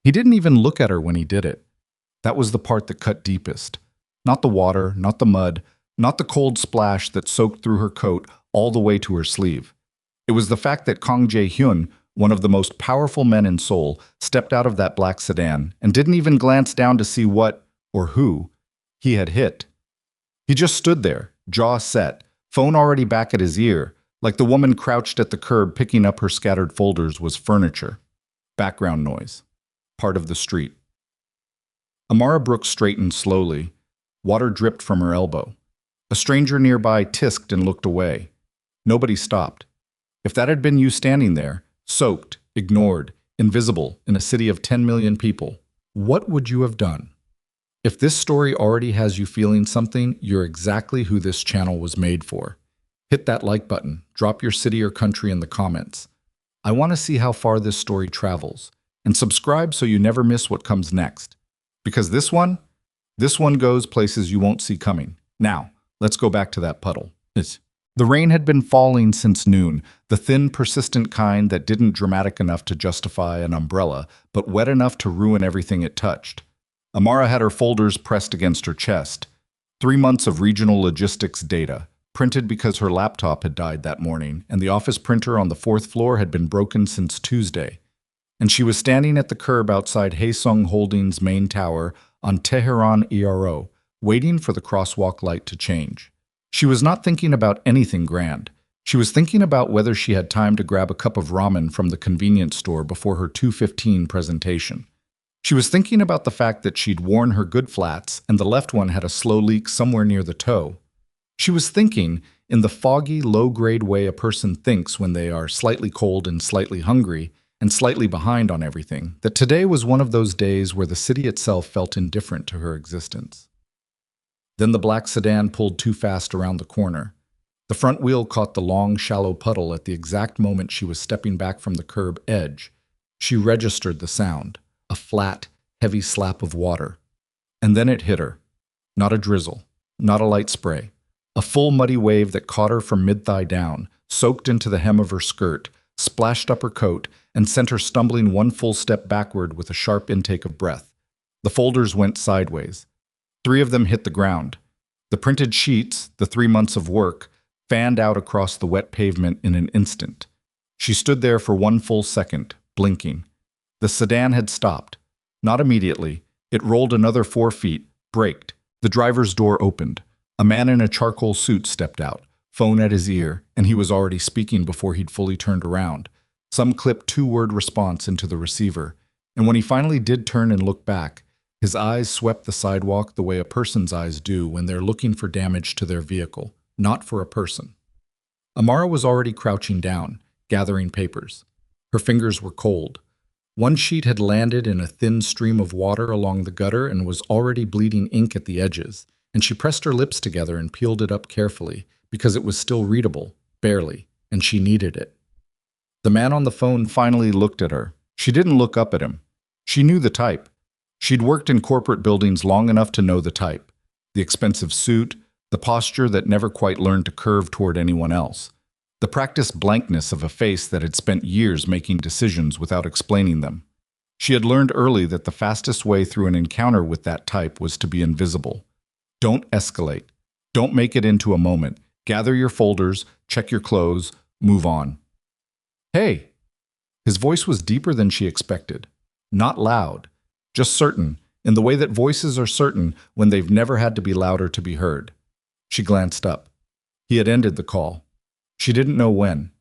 He didn't even look at her when he did it. That was the part that cut deepest. Not the water, not the mud, not the cold splash that soaked through her coat all the way to her sleeve. It was the fact that Kang Jae-hyun, one of the most powerful men in Seoul, stepped out of that black sedan and didn't even glance down to see what, or who, he had hit. He just stood there, jaw set, phone already back at his ear, like the woman crouched at the curb picking up her scattered folders was furniture. Background noise. Part of the street. Amara Brooks straightened slowly. Water dripped from her elbow. A stranger nearby tisked and looked away. Nobody stopped. If that had been you standing there, soaked, ignored, invisible, in a city of 10 million people, what would you have done? If this story already has you feeling something, you're exactly who this channel was made for. Hit that like button, drop your city or country in the comments. I want to see how far this story travels. And subscribe so you never miss what comes next. Because this one goes places you won't see coming. Now, let's go back to that puddle. The rain had been falling since noon, the thin, persistent kind that didn't dramatic enough to justify an umbrella, but wet enough to ruin everything it touched. Amara had her folders pressed against her chest. 3 months of regional logistics data, printed because her laptop had died that morning, and the office printer on the 4th floor had been broken since Tuesday. And she was standing at the curb outside Haesung Holdings' main tower on Tehran ERO, waiting for the crosswalk light to change. She was not thinking about anything grand. She was thinking about whether she had time to grab a cup of ramen from the convenience store before her 2:15 presentation. She was thinking about the fact that she'd worn her good flats and the left one had a slow leak somewhere near the toe. She was thinking, in the foggy, low-grade way a person thinks when they are slightly cold and slightly hungry, and slightly behind on everything, that today was one of those days where the city itself felt indifferent to her existence. Then the black sedan pulled too fast around the corner. The front wheel caught the long, shallow puddle at the exact moment she was stepping back from the curb edge. She registered the sound, a flat, heavy slap of water. And then it hit her. Not a drizzle, not a light spray. A full muddy wave that caught her from mid-thigh down, soaked into the hem of her skirt, splashed up her coat, and sent her stumbling one full step backward with a sharp intake of breath. The folders went sideways. 3 of them hit the ground. The printed sheets, the 3 months of work, fanned out across the wet pavement in an instant. She stood there for 1 full second, blinking. The sedan had stopped. Not immediately. It rolled another 4 feet, braked. The driver's door opened. A man in a charcoal suit stepped out, phone at his ear, and he was already speaking before he'd fully turned around. Some clipped 2-word response into the receiver, and when he finally did turn and look back, his eyes swept the sidewalk the way a person's eyes do when they're looking for damage to their vehicle, not for a person. Amara was already crouching down, gathering papers. Her fingers were cold. One sheet had landed in a thin stream of water along the gutter and was already bleeding ink at the edges, and she pressed her lips together and peeled it up carefully, because it was still readable, barely, and she needed it. The man on the phone finally looked at her. She didn't look up at him. She knew the type. She'd worked in corporate buildings long enough to know the type. The expensive suit, the posture that never quite learned to curve toward anyone else. The practiced blankness of a face that had spent years making decisions without explaining them. She had learned early that the fastest way through an encounter with that type was to be invisible. Don't escalate. Don't make it into a moment. Gather your folders, check your clothes, move on. Hey! His voice was deeper than she expected. Not loud, just certain, in the way that voices are certain when they've never had to be louder to be heard. She glanced up. He had ended the call. She didn't know when.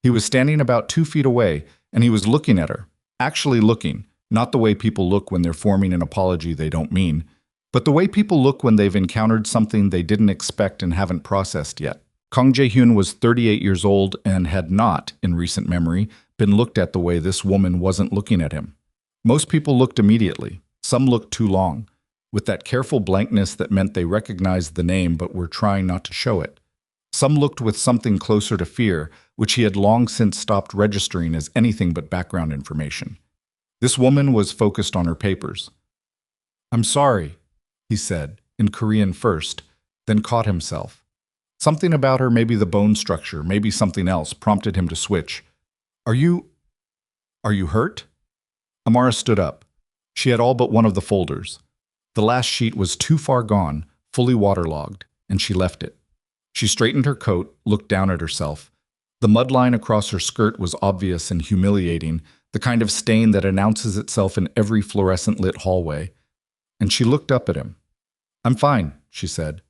He was standing about 2 feet away, and he was looking at her. Actually looking, not the way people look when they're forming an apology they don't mean, but the way people look when they've encountered something they didn't expect and haven't processed yet. Kang Jae-hyun was 38 years old and had not, in recent memory, been looked at the way this woman wasn't looking at him. Most people looked immediately. Some looked too long, with that careful blankness that meant they recognized the name but were trying not to show it. Some looked with something closer to fear, which he had long since stopped registering as anything but background information. This woman was focused on her papers. "I'm sorry," he said, in Korean first, then caught himself. Something about her, maybe the bone structure, maybe something else, prompted him to switch. Are you hurt?" Amara stood up. She had all but one of the folders. The last sheet was too far gone, fully waterlogged, and she left it. She straightened her coat, looked down at herself. The mud line across her skirt was obvious and humiliating, the kind of stain that announces itself in every fluorescent-lit hallway. And she looked up at him. "I'm fine," she said.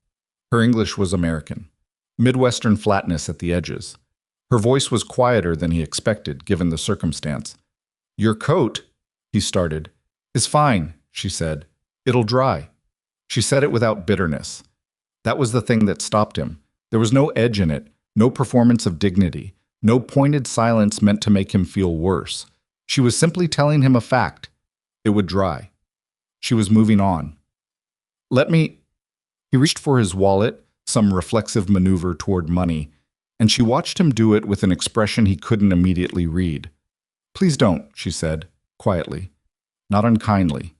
Her English was American. Midwestern flatness at the edges. Her voice was quieter than he expected, given the circumstance. "Your coat," he started. "Is fine," she said. "It'll dry." She said it without bitterness. That was the thing that stopped him. There was no edge in it, no performance of dignity, no pointed silence meant to make him feel worse. She was simply telling him a fact. It would dry. She was moving on. "Let me—" He reached for his wallet, some reflexive maneuver toward money, and she watched him do it with an expression he couldn't immediately read. "Please don't," she said, quietly, not unkindly.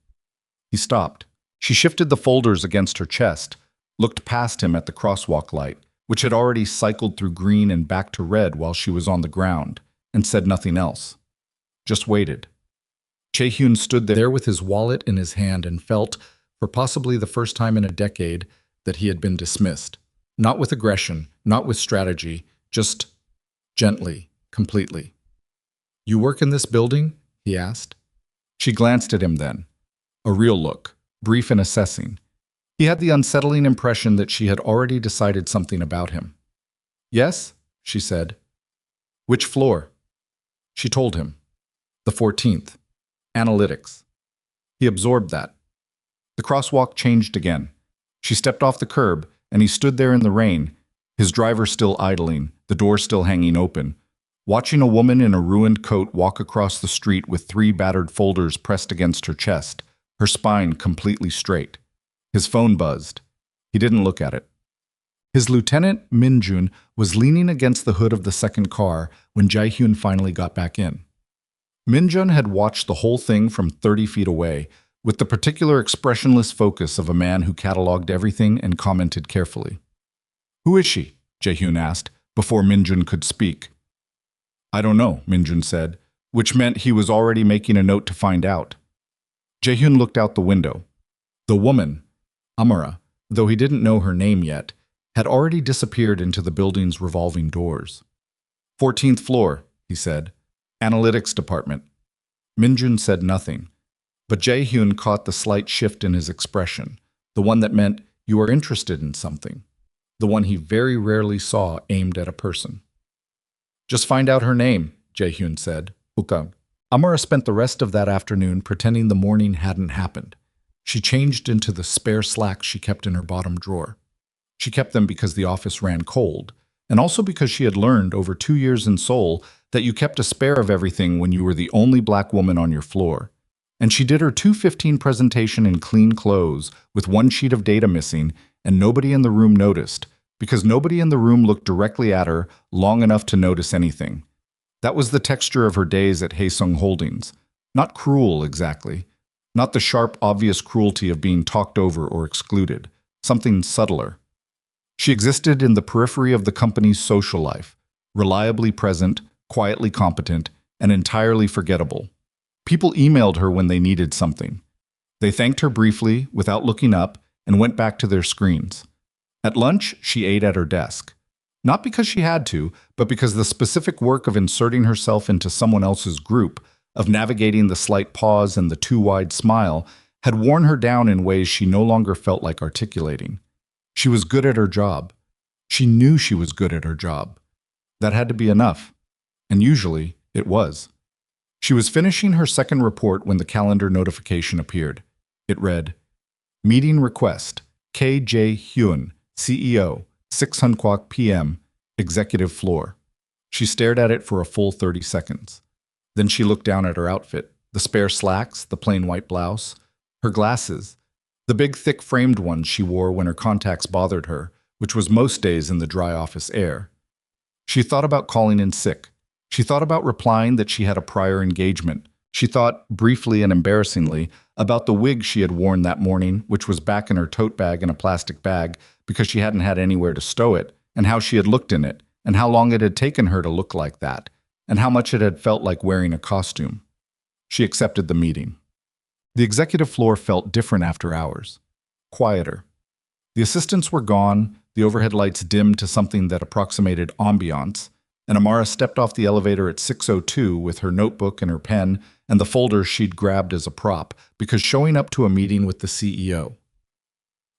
He stopped. She shifted the folders against her chest, looked past him at the crosswalk light, which had already cycled through green and back to red while she was on the ground, and said nothing else. Just waited. Chae-hyun stood there with his wallet in his hand and felt, for possibly the first time in a decade, that he had been dismissed. Not with aggression, not with strategy, just gently, completely. "You work in this building?" he asked. She glanced at him then. A real look, brief and assessing. He had the unsettling impression that she had already decided something about him. "Yes," she said. "Which floor?" She told him. "The 14th. Analytics." He absorbed that. The crosswalk changed again. She stepped off the curb, and he stood there in the rain, his driver still idling, the door still hanging open, watching a woman in a ruined coat walk across the street with 3 battered folders pressed against her chest, her spine completely straight. His phone buzzed. He didn't look at it. His lieutenant, Min-jun, was leaning against the hood of the second car when Jae-hyun finally got back in. Min-jun had watched the whole thing from 30 feet away, with the particular expressionless focus of a man who cataloged everything and commented carefully. "Who is she?" Jae-hyun asked, before Min-jun could speak. "I don't know," Min-jun said, which meant he was already making a note to find out. Jae-hyun looked out the window. The woman, Amara, though he didn't know her name yet, had already disappeared into the building's revolving doors. 14th floor, he said. Analytics department. Min-jun said nothing, but Jae-hyun caught the slight shift in his expression, the one that meant you are interested in something, the one he very rarely saw aimed at a person. "Just find out her name," Jae-hyun said. "Okay." Amara spent the rest of that afternoon pretending the morning hadn't happened. She changed into the spare slacks she kept in her bottom drawer. She kept them because the office ran cold, and also because she had learned over 2 years in Seoul that you kept a spare of everything when you were the only black woman on your floor. And she did her 2:15 presentation in clean clothes, with 1 sheet of data missing, and nobody in the room noticed, because nobody in the room looked directly at her long enough to notice anything. That was the texture of her days at Haesung Holdings. Not cruel, exactly. Not the sharp, obvious cruelty of being talked over or excluded. Something subtler. She existed in the periphery of the company's social life, reliably present, quietly competent, and entirely forgettable. People emailed her when they needed something. They thanked her briefly, without looking up, and went back to their screens. At lunch, she ate at her desk. Not because she had to, but because the specific work of inserting herself into someone else's group, of navigating the slight pause and the too-wide smile, had worn her down in ways she no longer felt like articulating. She was good at her job. She knew she was good at her job. That had to be enough. And usually, it was. She was finishing her second report when the calendar notification appeared. It read, "Meeting request, K. Jae-hyun, CEO, 6:00 p.m., executive floor." She stared at it for a full 30 seconds. Then she looked down at her outfit, the spare slacks, the plain white blouse, her glasses, the big thick framed ones she wore when her contacts bothered her, which was most days in the dry office air. She thought about calling in sick. She thought about replying that she had a prior engagement. She thought, briefly and embarrassingly, about the wig she had worn that morning, which was back in her tote bag in a plastic bag because she hadn't had anywhere to stow it, and how she had looked in it, and how long it had taken her to look like that, and how much it had felt like wearing a costume. She accepted the meeting. The executive floor felt different after hours. Quieter. The assistants were gone, the overhead lights dimmed to something that approximated ambiance, and Amara stepped off the elevator at 6:02 with her notebook and her pen and the folder she'd grabbed as a prop, because showing up to a meeting with the CEO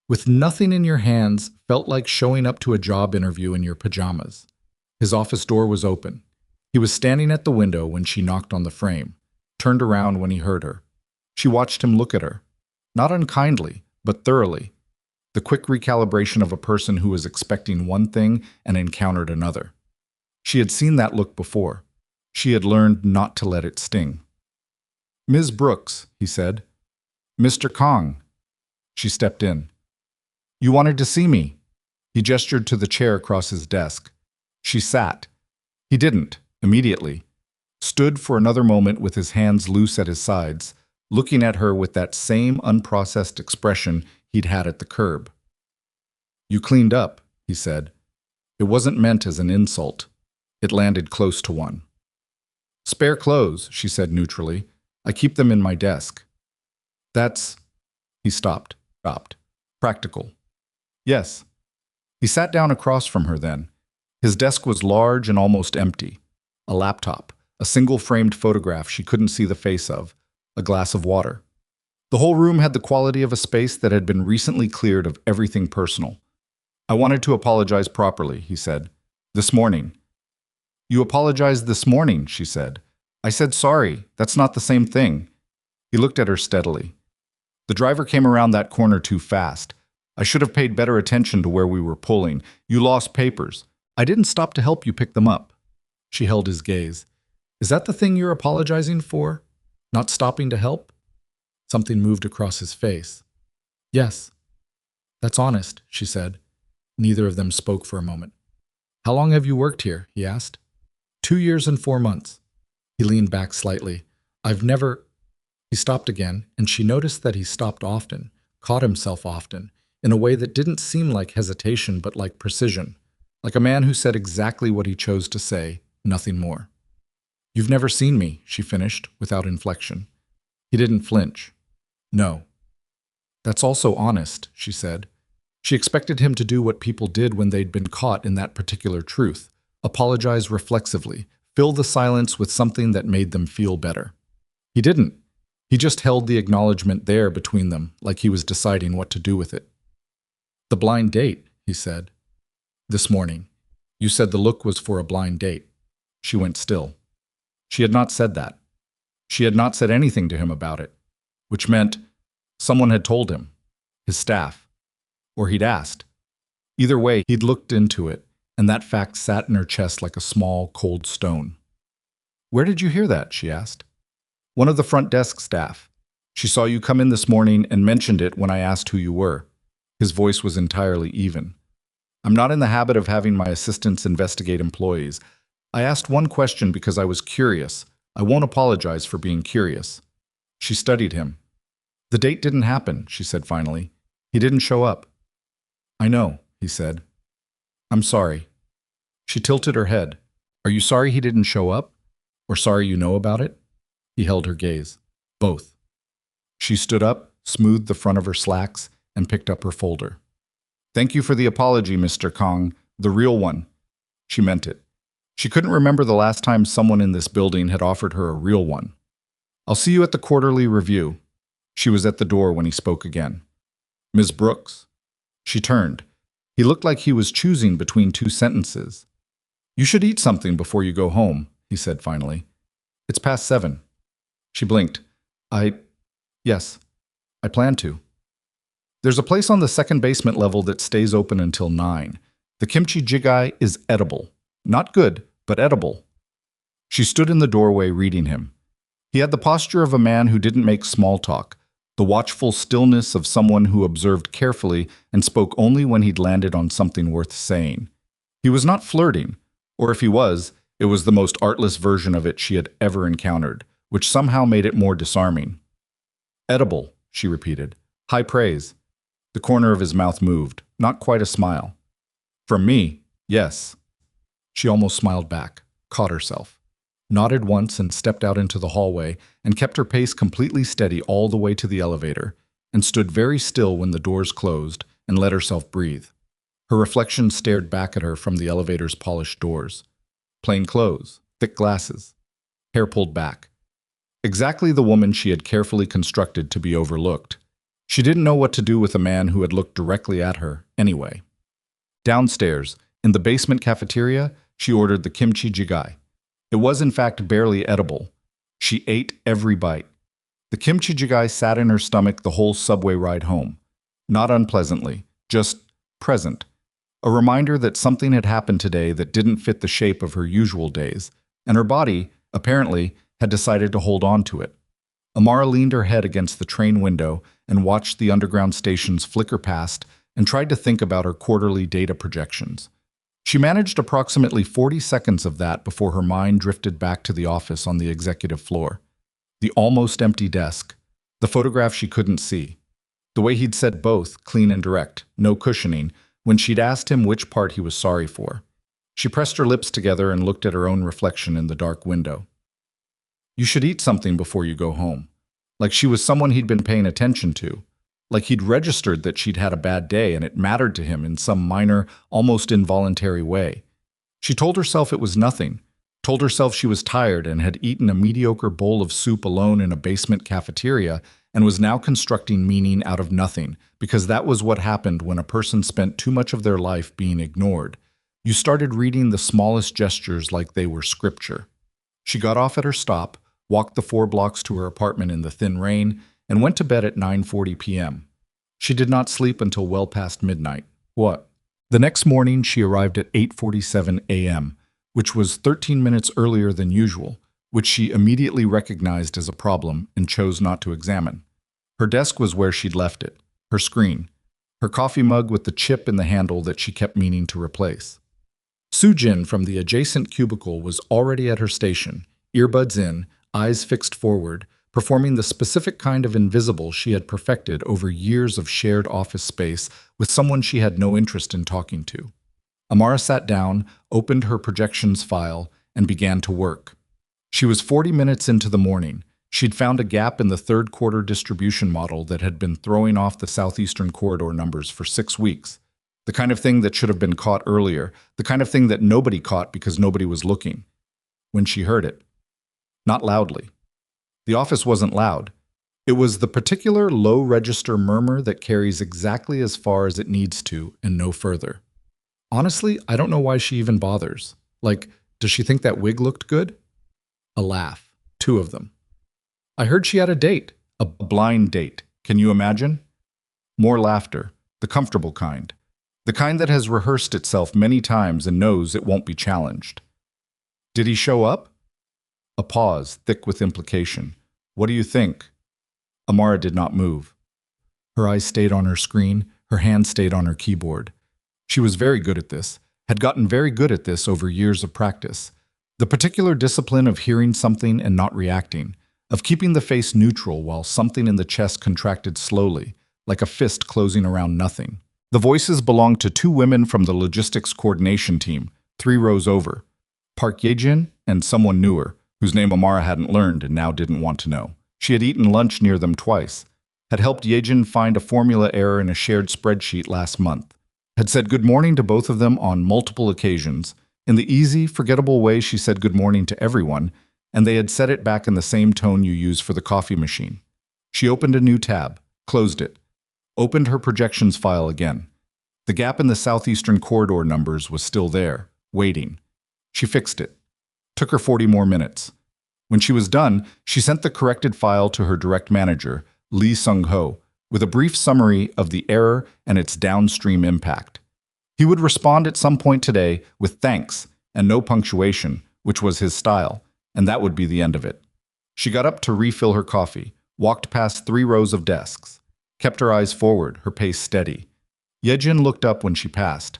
with nothing in your hands felt like showing up to a job interview in your pajamas. His office door was open. He was standing at the window when she knocked on the frame, turned around when he heard her. She watched him look at her, not unkindly, but thoroughly, the quick recalibration of a person who was expecting one thing and encountered another. She had seen that look before. She had learned not to let it sting. "Ms. Brooks," he said. "Mr. Kong." She stepped in. "You wanted to see me." He gestured to the chair across his desk. She sat. He didn't, immediately. Stood for another moment with his hands loose at his sides, looking at her with that same unprocessed expression he'd had at the curb. "You cleaned up," he said. It wasn't meant as an insult. It landed close to one. "Spare clothes," she said neutrally. "I keep them in my desk." "That's—" He stopped. "Practical." "Yes." He sat down across from her then. His desk was large and almost empty. A laptop, a single framed photograph she couldn't see the face of, a glass of water. The whole room had the quality of a space that had been recently cleared of everything personal. "I wanted to apologize properly," he said. "This morning." "You apologized this morning," she said. "I said sorry. That's not the same thing." He looked at her steadily. "The driver came around that corner too fast. I should have paid better attention to where we were pulling. You lost papers. I didn't stop to help you pick them up." She held his gaze. "Is that the thing you're apologizing for? Not stopping to help?" Something moved across his face. "Yes." "That's honest," she said. Neither of them spoke for a moment. "How long have you worked here?" he asked. 2 years and 4 months. He leaned back slightly. "I've never—" He stopped again, and she noticed that he stopped often, caught himself often, in a way that didn't seem like hesitation but like precision, like a man who said exactly what he chose to say, nothing more. "You've never seen me," she finished, without inflection. He didn't flinch. "No." "That's also honest," she said. She expected him to do what people did when they'd been caught in that particular truth, apologize reflexively, fill the silence with something that made them feel better. He didn't. He just held the acknowledgement there between them, like he was deciding what to do with it. "The blind date," he said. "This morning. You said the look was for a blind date." She went still. She had not said that. She had not said anything to him about it, which meant someone had told him, his staff, or he'd asked. Either way, he'd looked into it, and that fact sat in her chest like a small, cold stone. "Where did you hear that?" she asked. "One of the front desk staff. She saw you come in this morning and mentioned it when I asked who you were." His voice was entirely even. "I'm not in the habit of having my assistants investigate employees. I asked one question because I was curious. I won't apologize for being curious." She studied him. "The date didn't happen," she said finally. "He didn't show up." "I know," he said. "I'm sorry." She tilted her head. "Are you sorry he didn't show up? Or sorry you know about it?" He held her gaze. "Both." She stood up, smoothed the front of her slacks, and picked up her folder. "Thank you for the apology, Mr. Kong. The real one." She meant it. She couldn't remember the last time someone in this building had offered her a real one. "I'll see you at the quarterly review." She was at the door when he spoke again. "Ms. Brooks." She turned. He looked like he was choosing between two sentences. "You should eat something before you go home," he said finally. "It's past 7. She blinked. Yes, I plan to." "There's a place on the second basement level that stays open until 9. The kimchi jjigae is edible. Not good, but edible." She stood in the doorway reading him. He had the posture of a man who didn't make small talk, the watchful stillness of someone who observed carefully and spoke only when he'd landed on something worth saying. He was not flirting, or if he was, it was the most artless version of it she had ever encountered, which somehow made it more disarming. "Edible," she repeated. "High praise." The corner of his mouth moved, not quite a smile. "From me, yes." She almost smiled back, caught herself. nodded once and stepped out into the hallway and kept her pace completely steady all the way to the elevator, and stood very still when the doors closed and let herself breathe. Her reflection stared back at her from the elevator's polished doors. Plain clothes, thick glasses, hair pulled back. Exactly the woman she had carefully constructed to be overlooked. She didn't know what to do with a man who had looked directly at her, anyway. Downstairs, in the basement cafeteria, she ordered the kimchi jjigae. It was in fact barely edible. She ate every bite. The kimchi jjigae sat in her stomach the whole subway ride home. Not unpleasantly, just present. A reminder that something had happened today that didn't fit the shape of her usual days, and her body, apparently, had decided to hold on to it. Amara leaned her head against the train window and watched the underground stations flicker past and tried to think about her quarterly data projections. She managed approximately 40 seconds of that before her mind drifted back to the office on the executive floor. The almost empty desk, the photograph she couldn't see, the way he'd said both, clean and direct, no cushioning, when she'd asked him which part he was sorry for. She pressed her lips together and looked at her own reflection in the dark window. You should eat something before you go home. Like she was someone he'd been paying attention to. Like he'd registered that she'd had a bad day and it mattered to him in some minor, almost involuntary way. She told herself it was nothing, told herself she was tired and had eaten a mediocre bowl of soup alone in a basement cafeteria and was now constructing meaning out of nothing, because that was what happened when a person spent too much of their life being ignored. You started reading the smallest gestures like they were scripture. She got off at her stop, walked the 4 blocks to her apartment in the thin rain, and went to bed at 9:40 p.m. She did not sleep until well past midnight. What? The next morning, she arrived at 8:47 a.m., which was 13 minutes earlier than usual, which she immediately recognized as a problem and chose not to examine. Her desk was where she'd left it, her screen, her coffee mug with the chip in the handle that she kept meaning to replace. Soo-jin from the adjacent cubicle was already at her station, earbuds in, eyes fixed forward, performing the specific kind of invisible she had perfected over years of shared office space with someone she had no interest in talking to. Amara sat down, opened her projections file, and began to work. She was 40 minutes into the morning. She'd found a gap in the third quarter distribution model that had been throwing off the southeastern corridor numbers for 6 weeks. The kind of thing that should have been caught earlier, the kind of thing that nobody caught because nobody was looking. When she heard it. Not loudly. The office wasn't loud. It was the particular low-register murmur that carries exactly as far as it needs to and no further. Honestly, I don't know why she even bothers. Like, does she think that wig looked good? A laugh. 2 of them. I heard she had a date. A blind date. Can you imagine? More laughter. The comfortable kind. The kind that has rehearsed itself many times and knows it won't be challenged. Did he show up? A pause, thick with implication. What do you think? Amara did not move. Her eyes stayed on her screen, her hand stayed on her keyboard. She was very good at this, had gotten very good at this over years of practice. The particular discipline of hearing something and not reacting, of keeping the face neutral while something in the chest contracted slowly, like a fist closing around nothing. The voices belonged to 2 women from the logistics coordination team, 3 rows over. Park Yejin and someone newer, whose name Amara hadn't learned and now didn't want to know. She had eaten lunch near them twice, had helped Yejin find a formula error in a shared spreadsheet last month, had said good morning to both of them on multiple occasions, in the easy, forgettable way she said good morning to everyone, and they had said it back in the same tone you use for the coffee machine. She opened a new tab, closed it, opened her projections file again. The gap in the southeastern corridor numbers was still there, waiting. She fixed it. Took her 40 more minutes. When she was done, she sent the corrected file to her direct manager, Lee Sung-ho, with a brief summary of the error and its downstream impact. He would respond at some point today with thanks and no punctuation, which was his style, and that would be the end of it. She got up to refill her coffee, walked past 3 rows of desks, kept her eyes forward, her pace steady. Yejin looked up when she passed.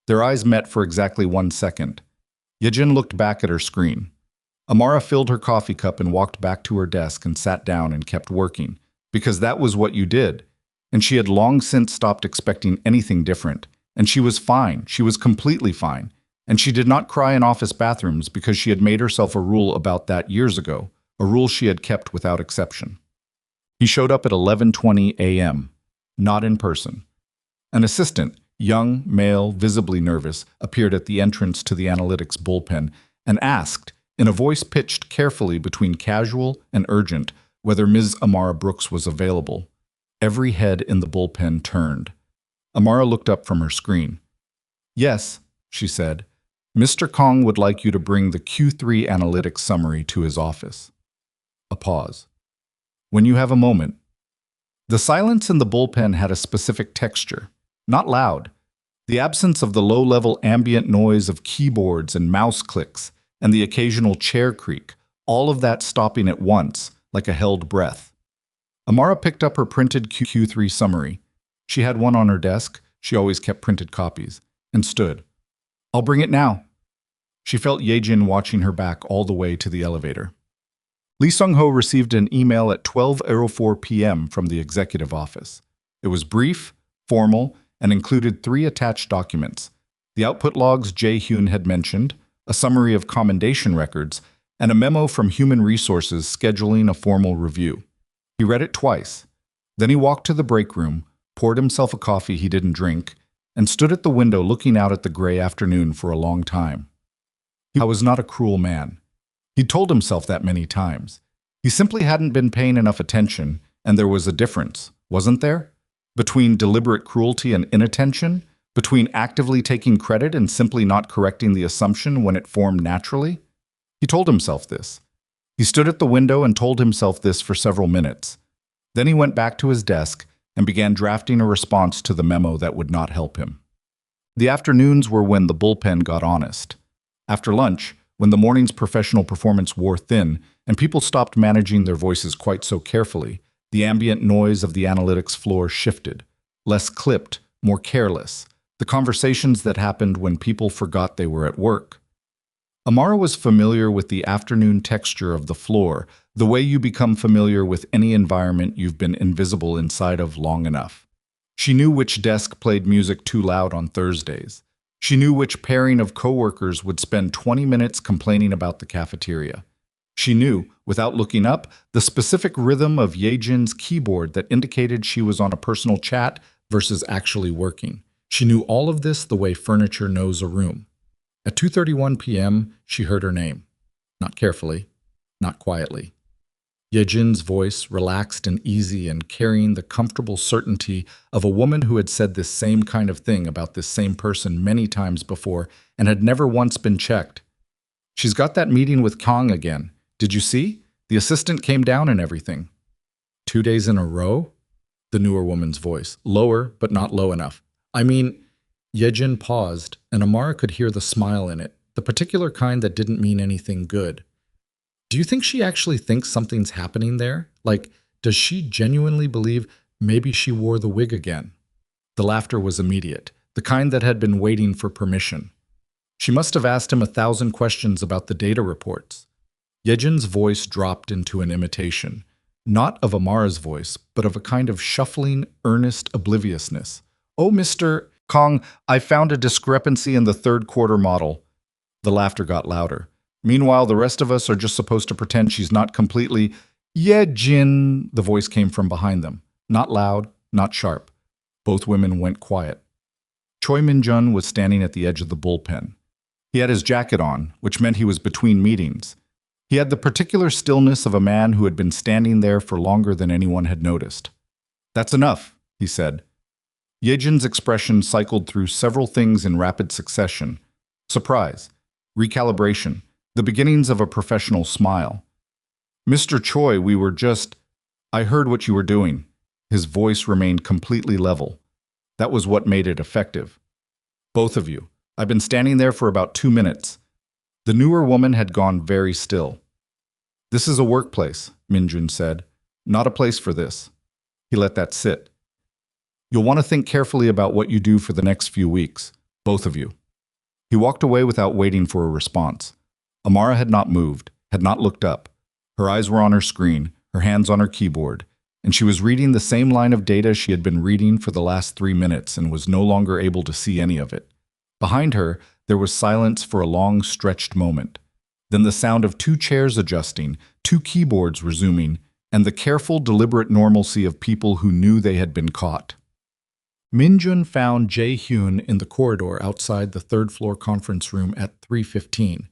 Their eyes met for exactly 1 second. Yejin looked back at her screen. Amara filled her coffee cup and walked back to her desk and sat down and kept working, because that was what you did. And she had long since stopped expecting anything different. And she was fine. She was completely fine. And she did not cry in office bathrooms because she had made herself a rule about that years ago, a rule she had kept without exception. He showed up at 11:20 a.m., not in person. An assistant, young, male, visibly nervous, appeared at the entrance to the analytics bullpen and asked, in a voice pitched carefully between casual and urgent, whether Ms. Amara Brooks was available. Every head in the bullpen turned. Amara looked up from her screen. "Yes," she said. "Mr. Kong would like you to bring the Q3 analytics summary to his office." A pause. "When you have a moment." The silence in the bullpen had a specific texture. Not loud. The absence of the low-level ambient noise of keyboards and mouse clicks and the occasional chair creak, all of that stopping at once, like a held breath. Amara picked up her printed Q3 summary. She had one on her desk, she always kept printed copies, and stood. "I'll bring it now." She felt Yejin watching her back all the way to the elevator. Lee Sung-ho received an email at 12:04 p.m. from the executive office. It was brief, formal, and included 3 attached documents: the output logs Jae-hyun had mentioned, a summary of commendation records, and a memo from Human Resources scheduling a formal review. He read it twice. Then he walked to the break room, poured himself a coffee he didn't drink, and stood at the window looking out at the gray afternoon for a long time. He was not a cruel man. He'd told himself that many times. He simply hadn't been paying enough attention, and there was a difference, wasn't there? Between deliberate cruelty and inattention, between actively taking credit and simply not correcting the assumption when it formed naturally. He told himself this. He stood at the window and told himself this for several minutes. Then he went back to his desk and began drafting a response to the memo that would not help him. The afternoons were when the bullpen got honest. After lunch, when the morning's professional performance wore thin and people stopped managing their voices quite so carefully, the ambient noise of the analytics floor shifted, less clipped, more careless, the conversations that happened when people forgot they were at work. Amara was familiar with the afternoon texture of the floor, the way you become familiar with any environment you've been invisible inside of long enough. She knew which desk played music too loud on Thursdays. She knew which pairing of coworkers would spend 20 minutes complaining about the cafeteria. She knew, without looking up, the specific rhythm of Yejin's keyboard that indicated she was on a personal chat versus actually working. She knew all of this the way furniture knows a room. At 2:31 p.m., she heard her name. Not carefully, not quietly. Yejin's voice, relaxed and easy and carrying the comfortable certainty of a woman who had said this same kind of thing about this same person many times before and had never once been checked. "She's got that meeting with Kong again. Did you see? The assistant came down and everything." 2 days in a row? The newer woman's voice, lower but not low enough. "I mean..." Yejin paused, and Amara could hear the smile in it, the particular kind that didn't mean anything good. "Do you think she actually thinks something's happening there? Like, does she genuinely believe maybe she wore the wig again?" The laughter was immediate, the kind that had been waiting for permission. She must have asked him 1,000 questions about the data reports. Yejin's voice dropped into an imitation, not of Amara's voice, but of a kind of shuffling, earnest obliviousness. "Oh, Mr. Kong, I found a discrepancy in the third quarter model." The laughter got louder. "Meanwhile, the rest of us are just supposed to pretend she's not completely..." "Yejin," the voice came from behind them. Not loud, not sharp. Both women went quiet. Choi Min-jun was standing at the edge of the bullpen. He had his jacket on, which meant he was between meetings. He had the particular stillness of a man who had been standing there for longer than anyone had noticed. "That's enough," he said. Yejin's expression cycled through several things in rapid succession. Surprise, recalibration, the beginnings of a professional smile. "Mr. Choi, we were just... I heard what you were doing." His voice remained completely level. That was what made it effective. "Both of you. I've been standing there for about 2 minutes. The newer woman had gone very still. "This is a workplace," Min-jun said. "Not a place for this." He let that sit. "You'll want to think carefully about what you do for the next few weeks, both of you." He walked away without waiting for a response. Amara had not moved, had not looked up. Her eyes were on her screen, her hands on her keyboard, and she was reading the same line of data she had been reading for the last 3 minutes and was no longer able to see any of it. Behind her, There was silence for a long, stretched moment. Then the sound of two chairs adjusting, two keyboards resuming, and the careful, deliberate normalcy of people who knew they had been caught. Minjun found Jae-hyun in the corridor outside the third-floor conference room at 3:15.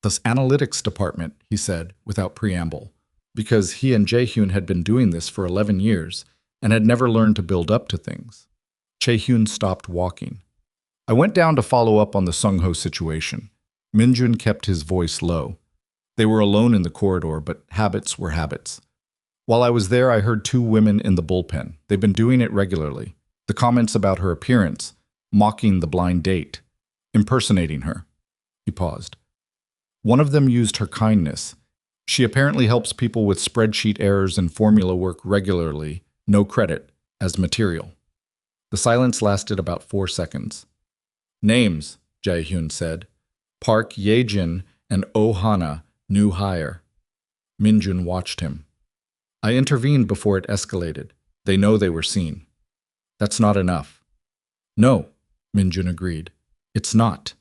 "The analytics department," he said, without preamble, because he and Jae-hyun had been doing this for 11 years and had never learned to build up to things. Jae-hyun stopped walking. "I went down to follow up on the Sung-ho situation." Minjun kept his voice low. They were alone in the corridor, but habits were habits. "While I was there, I heard two women in the bullpen. They've been doing it regularly. The comments about her appearance, mocking the blind date, impersonating her." He paused. "One of them used her kindness. She apparently helps people with spreadsheet errors and formula work regularly, no credit, as material." The silence lasted about 4 seconds. "Names," Jae-hyun said. "Park Ye-jin and Oh Hana, new hire." Minjun watched him. "I intervened before it escalated. They know they were seen." "That's not enough." "No," Minjun agreed. "It's not."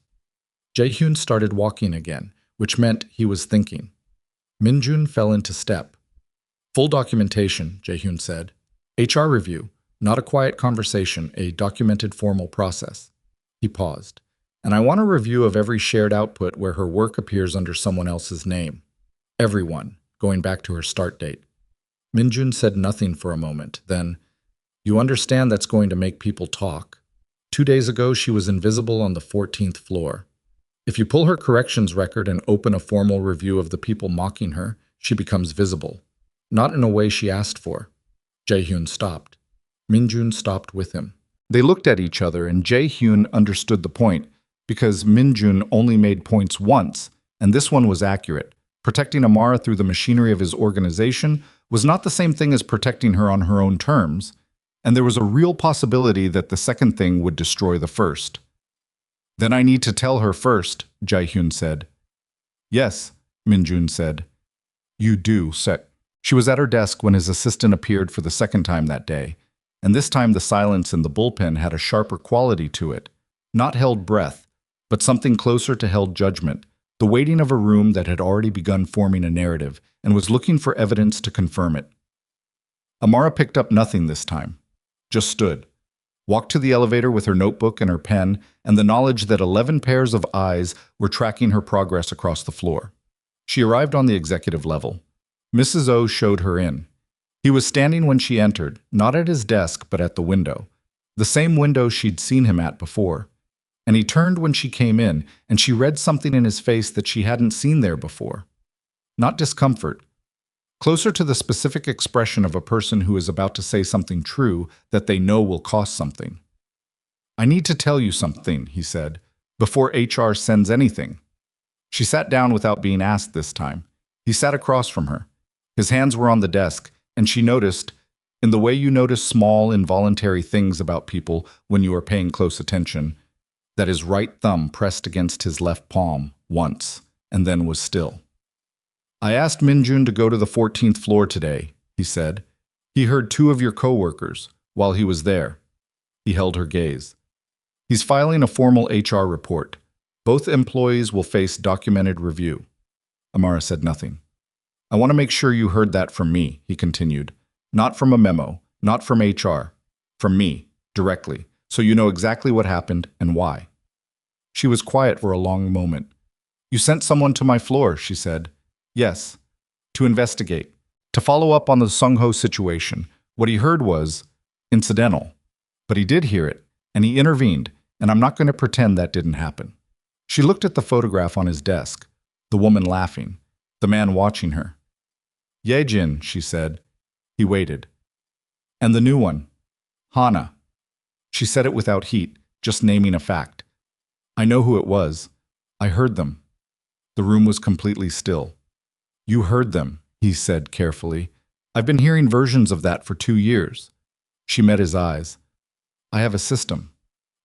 Jae-hyun started walking again, which meant he was thinking. Minjun fell into step. "Full documentation," Jae-hyun said. "HR review, not a quiet conversation, a documented formal process." He paused. "And I want a review of every shared output where her work appears under someone else's name. Everyone, going back to her start date." Minjun said nothing for a moment, then, "You understand that's going to make people talk. 2 days ago, she was invisible on the 14th floor. If you pull her corrections record and open a formal review of the people mocking her, she becomes visible. Not in a way she asked for." Jae-hyun stopped. Minjun stopped with him. They looked at each other, and Jae-hyun understood the point, because Minjun only made points once, and this one was accurate. Protecting Amara through the machinery of his organization was not the same thing as protecting her on her own terms, and there was a real possibility that the second thing would destroy the first. "Then I need to tell her first," Jae-hyun said. "Yes," Minjun said. "You do, Set." She was at her desk when his assistant appeared for the second time that day, and this time the silence in the bullpen had a sharper quality to it. Not held breath, but something closer to held judgment, the waiting of a room that had already begun forming a narrative and was looking for evidence to confirm it. Amara picked up nothing this time. Just stood. Walked to the elevator with her notebook and her pen and the knowledge that 11 pairs of eyes were tracking her progress across the floor. She arrived on the executive level. Mrs. O showed her in. He was standing when she entered, not at his desk but at the window, the same window she'd seen him at before. And he turned when she came in, and she read something in his face that she hadn't seen there before. Not discomfort. Closer to the specific expression of a person who is about to say something true that they know will cost something. "I need to tell you something," he said, "before HR sends anything." She sat down without being asked this time. He sat across from her. His hands were on the desk, and she noticed, in the way you notice small, involuntary things about people when you are paying close attention, that his right thumb pressed against his left palm once, and then was still. "I asked Minjun to go to the 14th floor today," he said. "He heard 2 of your coworkers while he was there." He held her gaze. "He's filing a formal HR report. Both employees will face documented review." Amara said nothing. "I want to make sure you heard that from me," he continued. "Not from a memo, not from HR. From me, directly, so you know exactly what happened and why." She was quiet for a long moment. "You sent someone to my floor," she said. "Yes. To investigate. To follow up on the Sung-ho situation. What he heard was incidental. But he did hear it, and he intervened, and I'm not going to pretend that didn't happen." She looked at the photograph on his desk, the woman laughing, the man watching her. "Ye-jin," she said. He waited. "And the new one. Hana." She said it without heat, just naming a fact. "I know who it was. I heard them." The room was completely still. "You heard them," he said carefully. "I've been hearing versions of that for 2 years." She met his eyes. "I have a system.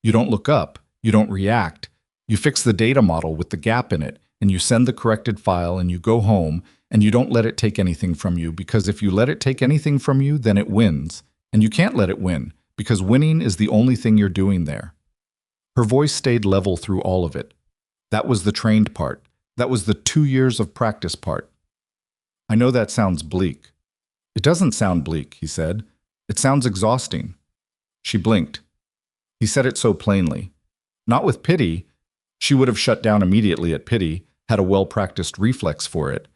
You don't look up, you don't react. You fix the data model with the gap in it, and you send the corrected file and you go home, and you don't let it take anything from you, because if you let it take anything from you, then it wins. And you can't let it win, because winning is the only thing you're doing there." Her voice stayed level through all of it, That was the trained part. That was the 2 years of practice part. I know that sounds bleak. It doesn't sound bleak, he said. It sounds exhausting. She blinked. He said it so plainly. Not with pity. She would have shut down immediately at pity, had a well-practiced reflex for it,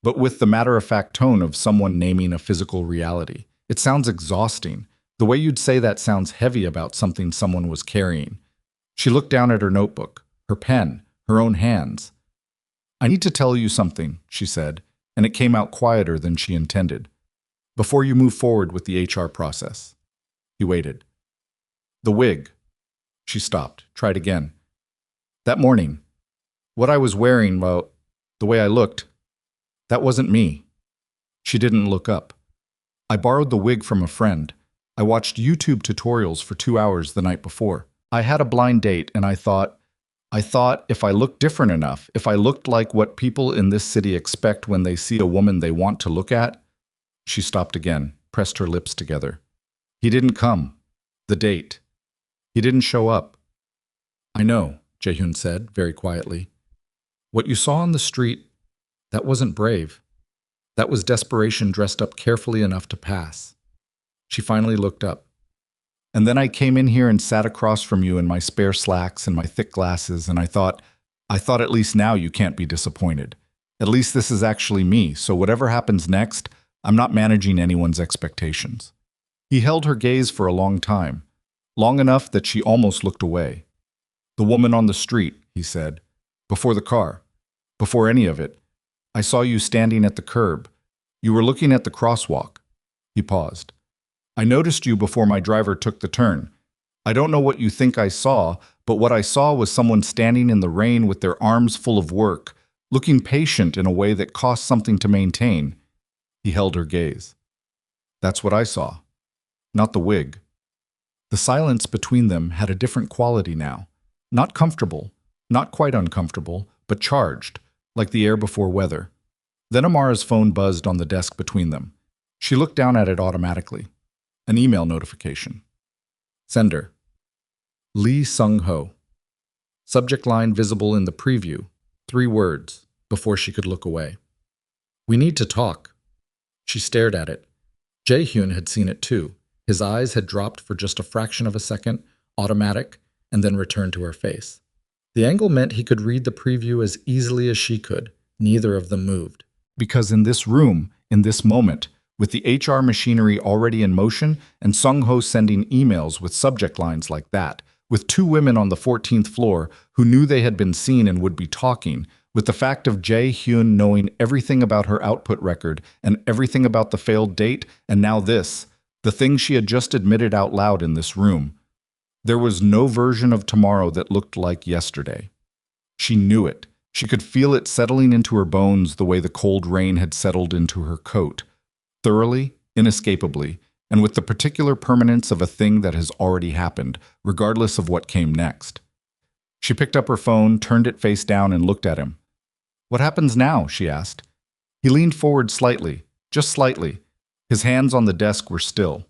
but with the matter-of-fact tone of someone naming a physical reality. It sounds exhausting. The way you'd say that sounds heavy about something someone was carrying. She looked down at her notebook, her pen, her own hands. I need to tell you something, she said, and it came out quieter than she intended. Before you move forward with the HR process. He waited. The wig. She stopped, tried again. That morning, what I was wearing, well, the way I looked, that wasn't me. She didn't look up. I borrowed the wig from a friend. I watched YouTube tutorials for 2 hours the night before. I had a blind date and I thought if I looked different enough, if I looked like what people in this city expect when they see a woman they want to look at. She stopped again, pressed her lips together. He didn't come. The date. He didn't show up. I know, Jaehyun said, very quietly. What you saw on the street, that wasn't brave. That was desperation dressed up carefully enough to pass. She finally looked up. And then I came in here and sat across from you in my spare slacks and my thick glasses, and I thought at least now you can't be disappointed. At least this is actually me, so whatever happens next, I'm not managing anyone's expectations. He held her gaze for a long time, long enough that she almost looked away. The woman on the street, he said, before the car, before any of it. I saw you standing at the curb. You were looking at the crosswalk. He paused. I noticed you before my driver took the turn. I don't know what you think I saw, but what I saw was someone standing in the rain with their arms full of work, looking patient in a way that cost something to maintain. He held her gaze. That's what I saw. Not the wig. The silence between them had a different quality now. Not comfortable, not quite uncomfortable, but charged, like the air before weather. Then Amara's phone buzzed on the desk between them. She looked down at it automatically. An email notification. Sender. Lee Sung-ho. Subject line visible in the preview. 3 words, before she could look away. We need to talk. She stared at it. Jaehyun had seen it too. His eyes had dropped for just a fraction of a second, automatic, and then returned to her face. The angle meant he could read the preview as easily as she could. Neither of them moved. Because in this room, in this moment, with the HR machinery already in motion and Sung-ho sending emails with subject lines like that, with 2 women on the 14th floor who knew they had been seen and would be talking, with the fact of Jaehyun knowing everything about her output record and everything about the failed date, and now this, the thing she had just admitted out loud in this room. There was no version of tomorrow that looked like yesterday. She knew it. She could feel it settling into her bones the way the cold rain had settled into her coat. Thoroughly, inescapably, and with the particular permanence of a thing that has already happened, regardless of what came next. She picked up her phone, turned it face down, and looked at him. What happens now? She asked. He leaned forward slightly, just slightly. His hands on the desk were still.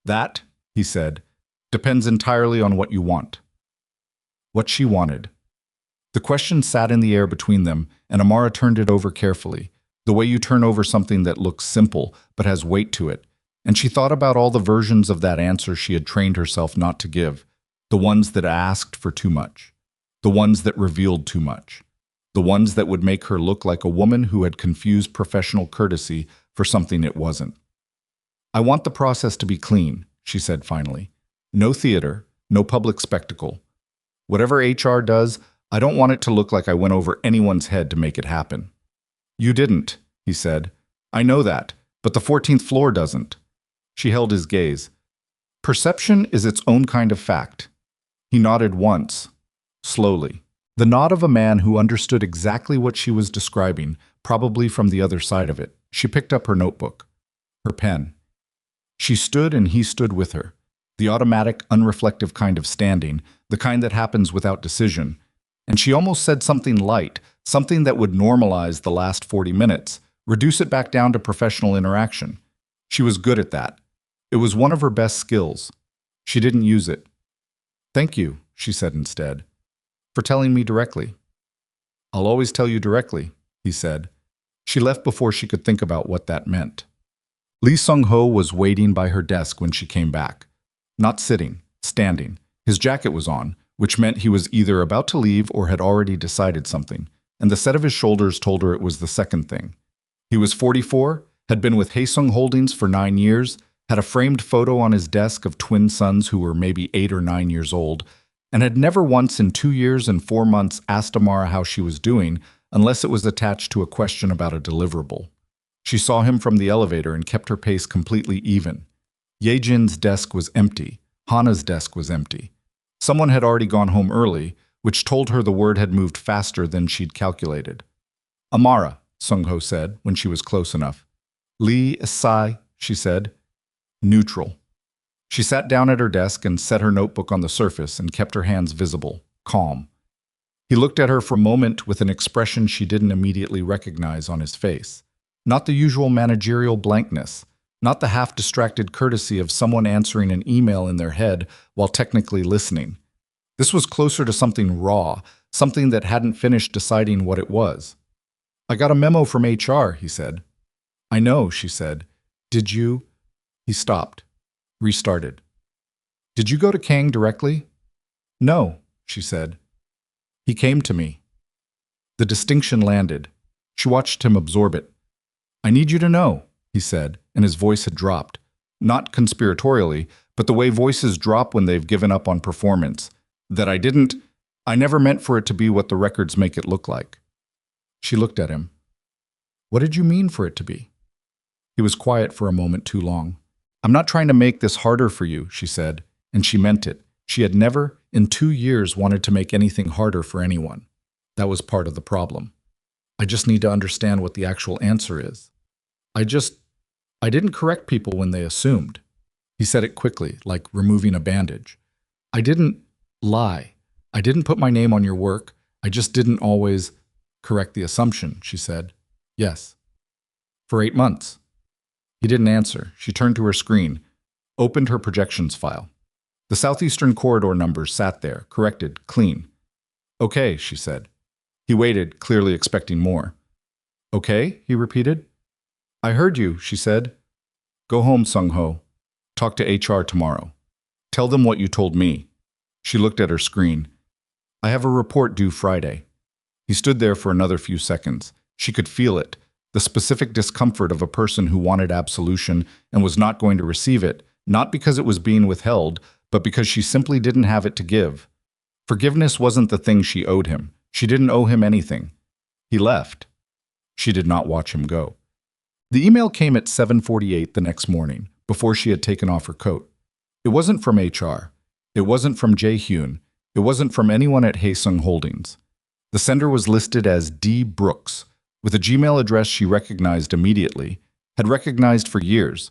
That, he said, depends entirely on what you want. What she wanted. The question sat in the air between them, and Amara turned it over carefully, the way you turn over something that looks simple but has weight to it, and she thought about all the versions of that answer she had trained herself not to give, the ones that asked for too much, the ones that revealed too much, the ones that would make her look like a woman who had confused professional courtesy for something it wasn't. I want the process to be clean, she said finally. No theater, no public spectacle. Whatever HR does, I don't want it to look like I went over anyone's head to make it happen. You didn't, he said. I know that, but the 14th floor doesn't. She held his gaze. Perception is its own kind of fact. He nodded once, slowly. The nod of a man who understood exactly what she was describing, probably from the other side of it. She picked up her notebook, her pen. She stood and he stood with her. The automatic, unreflective kind of standing, the kind that happens without decision. And she almost said something light, something that would normalize the last 40 minutes, reduce it back down to professional interaction. She was good at that. It was one of her best skills. She didn't use it. Thank you, she said instead, for telling me directly. I'll always tell you directly, he said. She left before she could think about what that meant. Lee Sung-ho was waiting by her desk when she came back. Not sitting, standing. His jacket was on, which meant he was either about to leave or had already decided something, and the set of his shoulders told her it was the second thing. He was 44, had been with Haesung Holdings for 9 years, had a framed photo on his desk of twin sons who were maybe 8 or 9 years old, and had never once in 2 years and 4 months asked Amara how she was doing unless it was attached to a question about a deliverable. She saw him from the elevator and kept her pace completely even. Yejin's desk was empty. Hana's desk was empty. Someone had already gone home early, which told her the word had moved faster than she'd calculated. Amara, Sung-ho said when she was close enough. Lee Isai, she said. Neutral. She sat down at her desk and set her notebook on the surface and kept her hands visible, calm. He looked at her for a moment with an expression she didn't immediately recognize on his face. Not the usual managerial blankness, not the half-distracted courtesy of someone answering an email in their head while technically listening. This was closer to something raw, something that hadn't finished deciding what it was. I got a memo from HR, he said. I know, she said. Did you? He stopped, restarted. Did you go to Kang directly? No, she said. He came to me. The distinction landed. She watched him absorb it. I need you to know, he said, and his voice had dropped. Not conspiratorially, but the way voices drop when they've given up on performance. That I never meant for it to be what the records make it look like. She looked at him. What did you mean for it to be? He was quiet for a moment too long. I'm not trying to make this harder for you, she said, and she meant it. She had never, in 2 years, wanted to make anything harder for anyone. That was part of the problem. I just need to understand what the actual answer is. I didn't correct people when they assumed. He said it quickly, like removing a bandage. I didn't lie. I didn't put my name on your work. I just didn't always correct the assumption, she said. Yes. For 8 months. He didn't answer. She turned to her screen, opened her projections file. The Southeastern Corridor numbers sat there, corrected, clean. Okay, she said. He waited, clearly expecting more. Okay, he repeated. I heard you, she said. Go home, Sung-ho. Talk to HR tomorrow. Tell them what you told me. She looked at her screen. I have a report due Friday. He stood there for another few seconds. She could feel it, the specific discomfort of a person who wanted absolution and was not going to receive it, not because it was being withheld, but because she simply didn't have it to give. Forgiveness wasn't the thing she owed him. She didn't owe him anything. He left. She did not watch him go. The email came at 7:48 the next morning, before she had taken off her coat. It wasn't from HR. It wasn't from Jae-hyun. It wasn't from anyone at Haesung Holdings. The sender was listed as D. Brooks, with a Gmail address she recognized immediately, had recognized for years,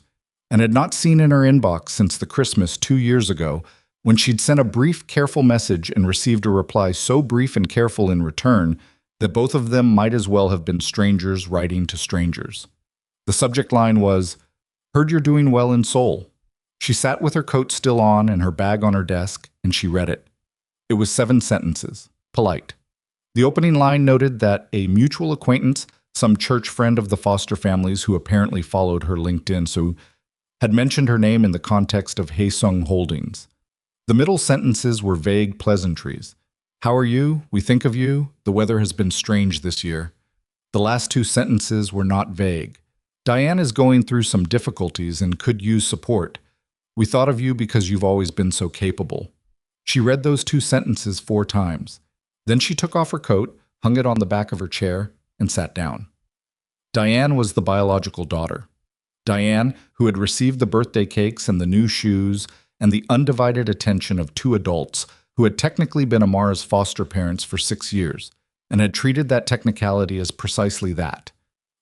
and had not seen in her inbox since the Christmas 2 years ago, when she'd sent a brief, careful message and received a reply so brief and careful in return that both of them might as well have been strangers writing to strangers. The subject line was, Heard you're doing well in Seoul. She sat with her coat still on and her bag on her desk, and she read it. It was 7 sentences, polite. The opening line noted that a mutual acquaintance, some church friend of the Foster families who apparently followed her LinkedIn, so had mentioned her name in the context of Haesung Holdings. The middle sentences were vague pleasantries. How are you? We think of you. The weather has been strange this year. The last 2 sentences were not vague. Diane is going through some difficulties and could use support. We thought of you because you've always been so capable. She read those 2 sentences 4 times. Then she took off her coat, hung it on the back of her chair, and sat down. Diane was the biological daughter. Diane, who had received the birthday cakes and the new shoes and the undivided attention of 2 adults who had technically been Amara's foster parents for 6 years, and had treated that technicality as precisely that.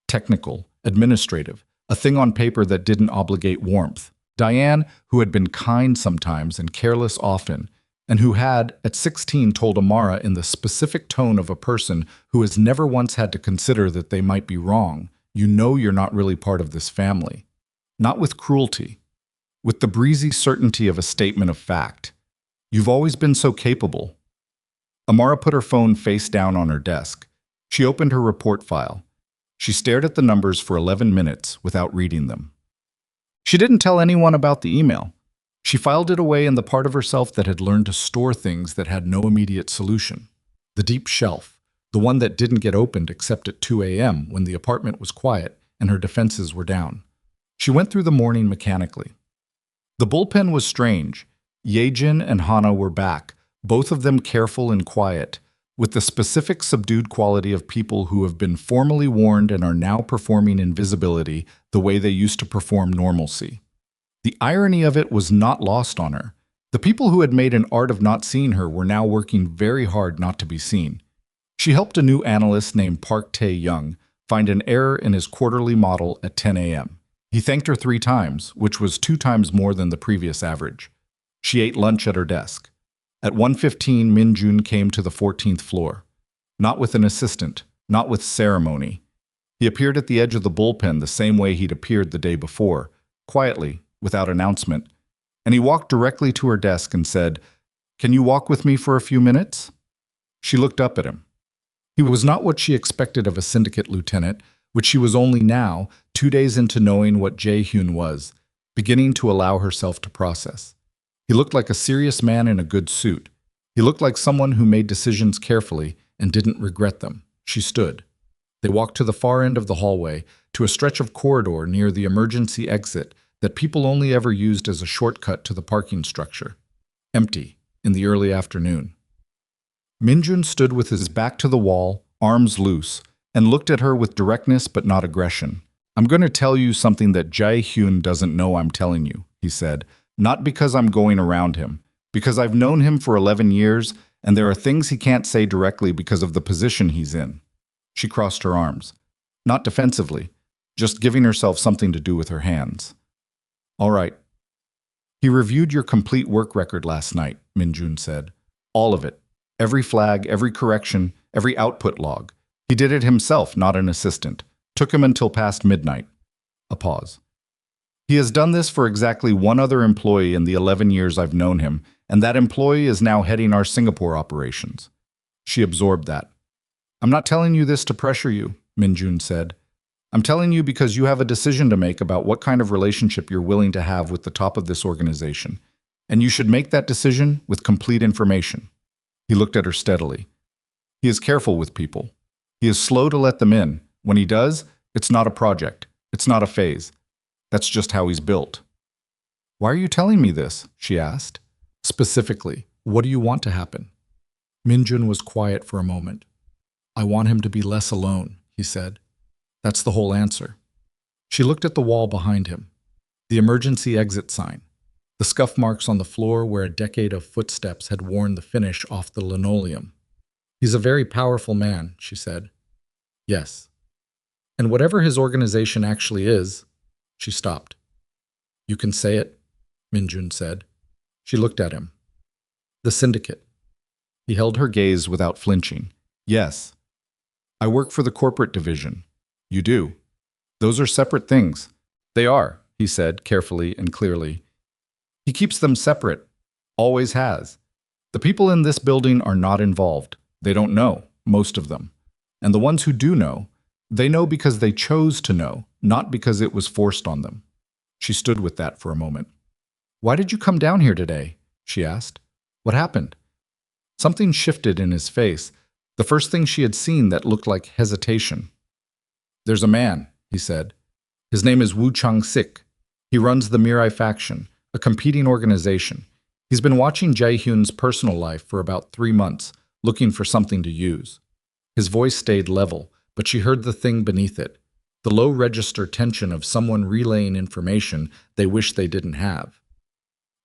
Technical, administrative, a thing on paper that didn't obligate warmth. Diane, who had been kind sometimes and careless often, and who had, at 16, told Amara in the specific tone of a person who has never once had to consider that they might be wrong, you know you're not really part of this family. Not with cruelty. With the breezy certainty of a statement of fact. You've always been so capable. Amara put her phone face down on her desk. She opened her report file. She stared at the numbers for 11 minutes without reading them. She didn't tell anyone about the email. She filed it away in the part of herself that had learned to store things that had no immediate solution. The deep shelf, the one that didn't get opened except at 2 a.m. when the apartment was quiet and her defenses were down. She went through the morning mechanically. The bullpen was strange. Yejin and Hana were back, both of them careful and quiet, with the specific subdued quality of people who have been formally warned and are now performing invisibility the way they used to perform normalcy. The irony of it was not lost on her. The people who had made an art of not seeing her were now working very hard not to be seen. She helped a new analyst named Park Tae-young find an error in his quarterly model at 10 a.m. He thanked her 3 times, which was 2 times more than the previous average. She ate lunch at her desk. At 1:15, Min-jun came to the 14th floor. Not with an assistant, not with ceremony. He appeared at the edge of the bullpen the same way he'd appeared the day before, quietly, without announcement. And he walked directly to her desk and said, "Can you walk with me for a few minutes?" She looked up at him. He was not what she expected of a syndicate lieutenant, which she was only now, 2 days into knowing what Jae-hyun was, beginning to allow herself to process. He looked like a serious man in a good suit. He looked like someone who made decisions carefully and didn't regret them. She stood. They walked to the far end of the hallway, to a stretch of corridor near the emergency exit that people only ever used as a shortcut to the parking structure. Empty, in the early afternoon. Min-jun stood with his back to the wall, arms loose, and looked at her with directness but not aggression. "I'm going to tell you something that Jae-hyun doesn't know I'm telling you," he said. "Not because I'm going around him, because I've known him for 11 years, and there are things he can't say directly because of the position he's in." She crossed her arms. Not defensively, just giving herself something to do with her hands. "All right." "He reviewed your complete work record last night," Min-jun said. "All of it. Every flag, every correction, every output log. He did it himself, not an assistant. Took him until past midnight." A pause. "He has done this for exactly one other employee in the 11 years I've known him, and that employee is now heading our Singapore operations." She absorbed that. "I'm not telling you this to pressure you," Min-jun said. "I'm telling you because you have a decision to make about what kind of relationship you're willing to have with the top of this organization, and you should make that decision with complete information." He looked at her steadily. "He is careful with people. He is slow to let them in. When he does, it's not a project. It's not a phase. That's just how he's built." "Why are you telling me this?" she asked. "Specifically, what do you want to happen?" Min-jun was quiet for a moment. "I want him to be less alone," he said. "That's the whole answer." She looked at the wall behind him. The emergency exit sign. The scuff marks on the floor where a decade of footsteps had worn the finish off the linoleum. "He's a very powerful man," she said. "Yes. And whatever his organization actually is," she stopped. "You can say it," Min-jun said. She looked at him. "The syndicate." He held her gaze without flinching. "Yes. I work for the corporate division." "You do. Those are separate things." "They are," he said carefully and clearly. "He keeps them separate. Always has. The people in this building are not involved. They don't know, most of them. And the ones who do know, they know because they chose to know, not because it was forced on them." She stood with that for a moment. "Why did you come down here today?" she asked. "What happened?" Something shifted in his face, the first thing she had seen that looked like hesitation. "There's a man," he said. "His name is Woo Chang-sik. He runs the Mirai faction, a competing organization. He's been watching Jae-hyun's personal life for about 3 months, looking for something to use." His voice stayed level, but she heard the thing beneath it, the low-register tension of someone relaying information they wish they didn't have.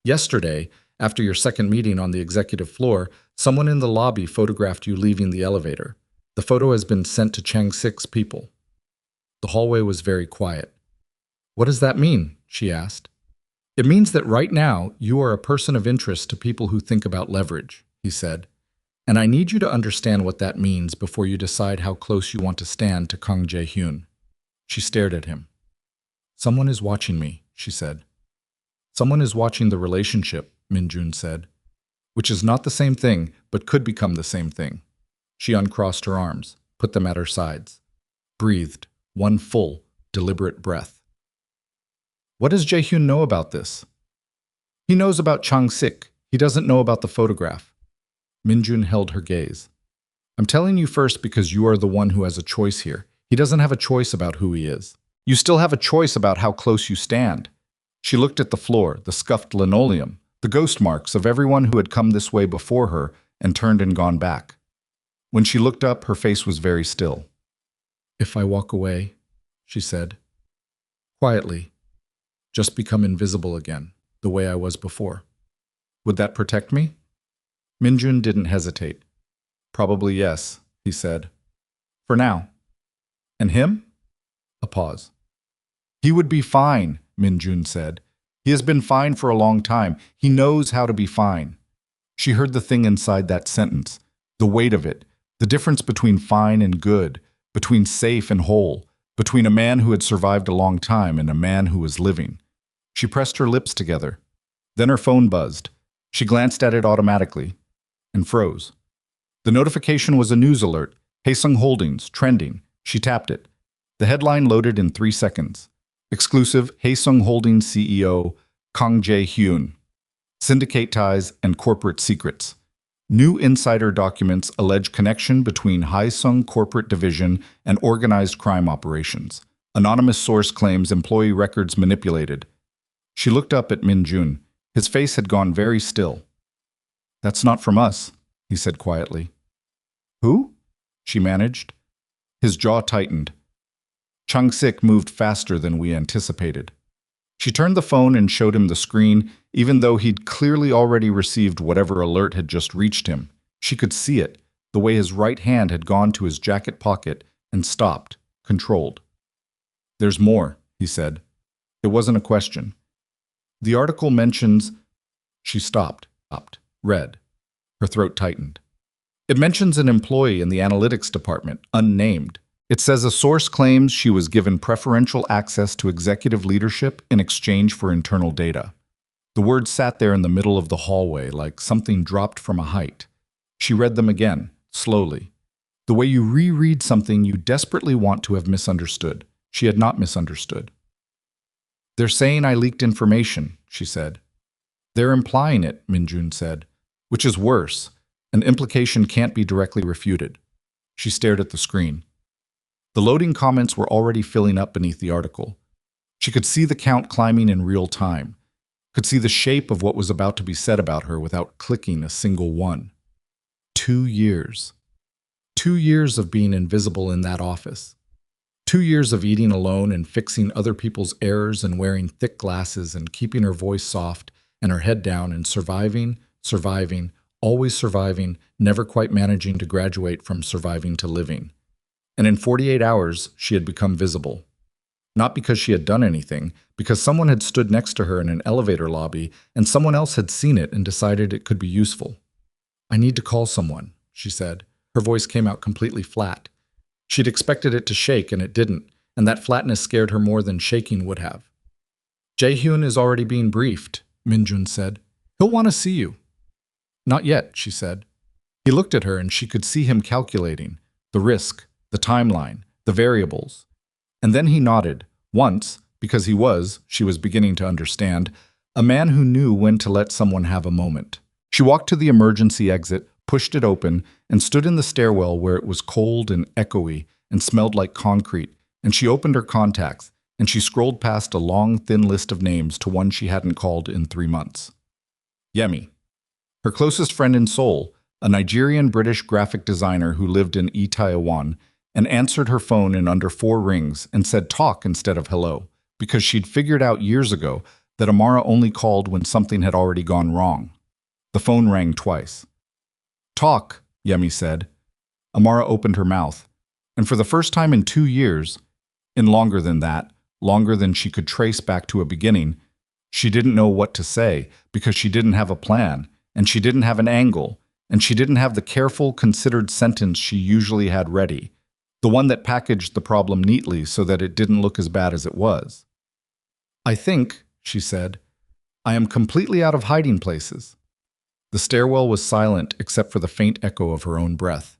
"Yesterday, after your second meeting on the executive floor, someone in the lobby photographed you leaving the elevator. The photo has been sent to Chang-sik's people." The hallway was very quiet. "What does that mean?" she asked. "It means that right now you are a person of interest to people who think about leverage," he said. "And I need you to understand what that means before you decide how close you want to stand to Kang Jae-hyun." She stared at him. "Someone is watching me," she said. "Someone is watching the relationship," Min-jun said. "Which is not the same thing, but could become the same thing." She uncrossed her arms. put them at her sides. Breathed, one full, deliberate breath. What does Jaehyun know about this? He knows about Chang-sik. He doesn't know about the photograph. Minjun held her gaze. I'm telling you first because you are the one who has a choice here. He doesn't have a choice about who he is. You still have a choice about how close you stand. She looked at the floor, the scuffed linoleum, the ghost marks of everyone who had come this way before her, and turned and gone back. When she looked up, her face was very still. If I walk away, she said, quietly, just become invisible again, the way I was before. Would that protect me? Minjun didn't hesitate. Probably yes, he said. For now. And him? A pause. He would be fine, Minjun said. He has been fine for a long time. He knows how to be fine. She heard the thing inside that sentence, the weight of it, the difference between fine and good, between safe and whole, between a man who had survived a long time and a man who was living. She pressed her lips together. Then her phone buzzed. She glanced at it automatically and froze. The notification was a news alert. Haesung Holdings, trending. She tapped it. The headline loaded in 3 seconds. Exclusive Haesung Holdings CEO Kang Jae-hyun. Syndicate ties and corporate secrets. New insider documents allege connection between Haesung corporate division and organized crime operations. Anonymous source claims employee records manipulated. She looked up at Minjun. His face had gone very still. That's not from us, he said quietly. Who? She managed. His jaw tightened. Chang-sik moved faster than we anticipated. She turned the phone and showed him the screen, even though he'd clearly already received whatever alert had just reached him. She could see it, the way his right hand had gone to his jacket pocket and stopped, controlled. There's more, he said. It wasn't a question. The article mentions... She stopped, read. Her throat tightened. It mentions an employee in the analytics department, unnamed. It says a source claims she was given preferential access to executive leadership in exchange for internal data. The words sat there in the middle of the hallway like something dropped from a height. She read them again, slowly. The way you reread something you desperately want to have misunderstood. She had not misunderstood. They're saying I leaked information, she said. They're implying it, Minjun said, which is worse. An implication can't be directly refuted. She stared at the screen. The loading comments were already filling up beneath the article. She could see the count climbing in real time, could see the shape of what was about to be said about her without clicking a single one. 2 years. 2 years of being invisible in that office. 2 years of eating alone and fixing other people's errors and wearing thick glasses and keeping her voice soft and her head down and surviving, always surviving, never quite managing to graduate from surviving to living. And in 48 hours, she had become visible. Not because she had done anything, because someone had stood next to her in an elevator lobby and someone else had seen it and decided it could be useful. I need to call someone, she said. Her voice came out completely flat. She'd expected it to shake and it didn't, and that flatness scared her more than shaking would have. Jaehyun is already being briefed, Minjun said. He'll want to see you. Not yet, she said. He looked at her and she could see him calculating the risk, the timeline, the variables. And then he nodded, once, because she was beginning to understand, a man who knew when to let someone have a moment. She walked to the emergency exit, pushed it open, and stood in the stairwell where it was cold and echoey and smelled like concrete, and she opened her contacts, and she scrolled past a long, thin list of names to one she hadn't called in 3 months. Yemi. Her closest friend in Seoul, a Nigerian-British graphic designer who lived in Itaewon, and answered her phone in under 4 rings and said talk instead of hello, because she'd figured out years ago that Amara only called when something had already gone wrong. The phone rang twice. Talk, Yemi said. Amara opened her mouth, and for the first time in 2 years, in longer than that, longer than she could trace back to a beginning, she didn't know what to say because she didn't have a plan, and she didn't have an angle, and she didn't have the careful, considered sentence she usually had ready. The one that packaged the problem neatly so that it didn't look as bad as it was. I think, she said, I am completely out of hiding places. The stairwell was silent except for the faint echo of her own breath.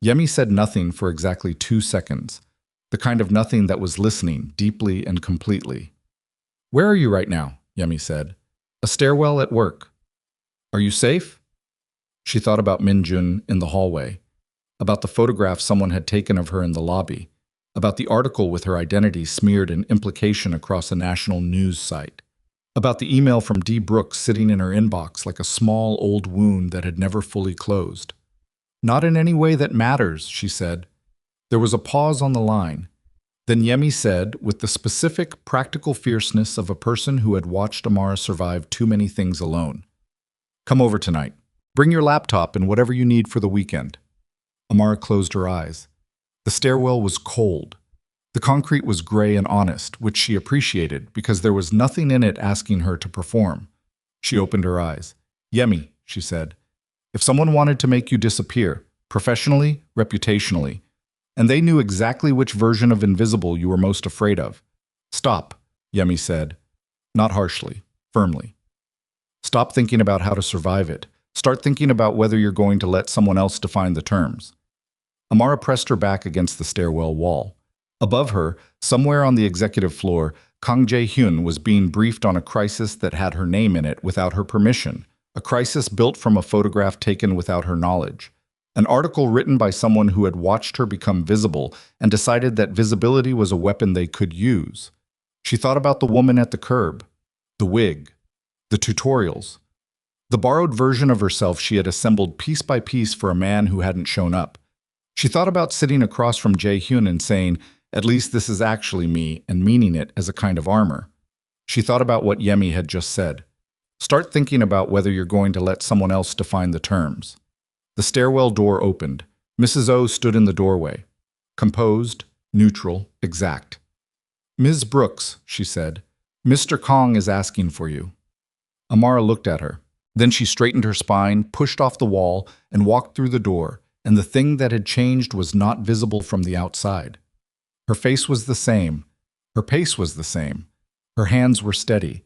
Yemi said nothing for exactly 2 seconds, the kind of nothing that was listening deeply and completely. "Where are you right now?" Yemi said. "A stairwell at work. Are you safe?" She thought about Minjun in the hallway, about the photograph someone had taken of her in the lobby, about the article with her identity smeared in implication across a national news site, about the email from D. Brooks sitting in her inbox like a small old wound that had never fully closed. "Not in any way that matters," she said. There was a pause on the line. Then Yemi said, with the specific, practical fierceness of a person who had watched Amara survive too many things alone, "Come over tonight. Bring your laptop and whatever you need for the weekend." Amara closed her eyes. The stairwell was cold. The concrete was gray and honest, which she appreciated because there was nothing in it asking her to perform. She opened her eyes. "Yemi," she said, "if someone wanted to make you disappear, professionally, reputationally, and they knew exactly which version of invisible you were most afraid of, stop," Yemi said, not harshly, firmly. "Stop thinking about how to survive it. Start thinking about whether you're going to let someone else define the terms." Amara pressed her back against the stairwell wall. Above her, somewhere on the executive floor, Kang Jae-hyun was being briefed on a crisis that had her name in it without her permission, a crisis built from a photograph taken without her knowledge, an article written by someone who had watched her become visible and decided that visibility was a weapon they could use. She thought about the woman at the curb, the wig, the tutorials, the borrowed version of herself she had assembled piece by piece for a man who hadn't shown up. She thought about sitting across from Jae-hyun and saying, "At least this is actually me," and meaning it as a kind of armor. She thought about what Yemi had just said. Start thinking about whether you're going to let someone else define the terms. The stairwell door opened. Mrs. O stood in the doorway. Composed, neutral, exact. "Ms. Brooks," she said, "Mr. Kong is asking for you." Amara looked at her. Then she straightened her spine, pushed off the wall, and walked through the door, and the thing that had changed was not visible from the outside. Her face was the same. Her pace was the same. Her hands were steady.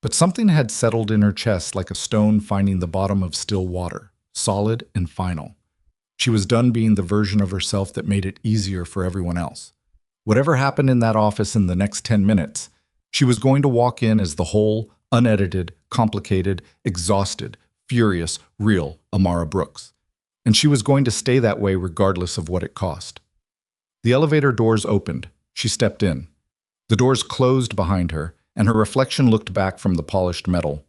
But something had settled in her chest like a stone finding the bottom of still water, solid and final. She was done being the version of herself that made it easier for everyone else. Whatever happened in that office in the next 10 minutes, she was going to walk in as the whole, unedited, complicated, exhausted, furious, real Amara Brooks. And she was going to stay that way regardless of what it cost. The elevator doors opened. She stepped in. The doors closed behind her, and her reflection looked back from the polished metal.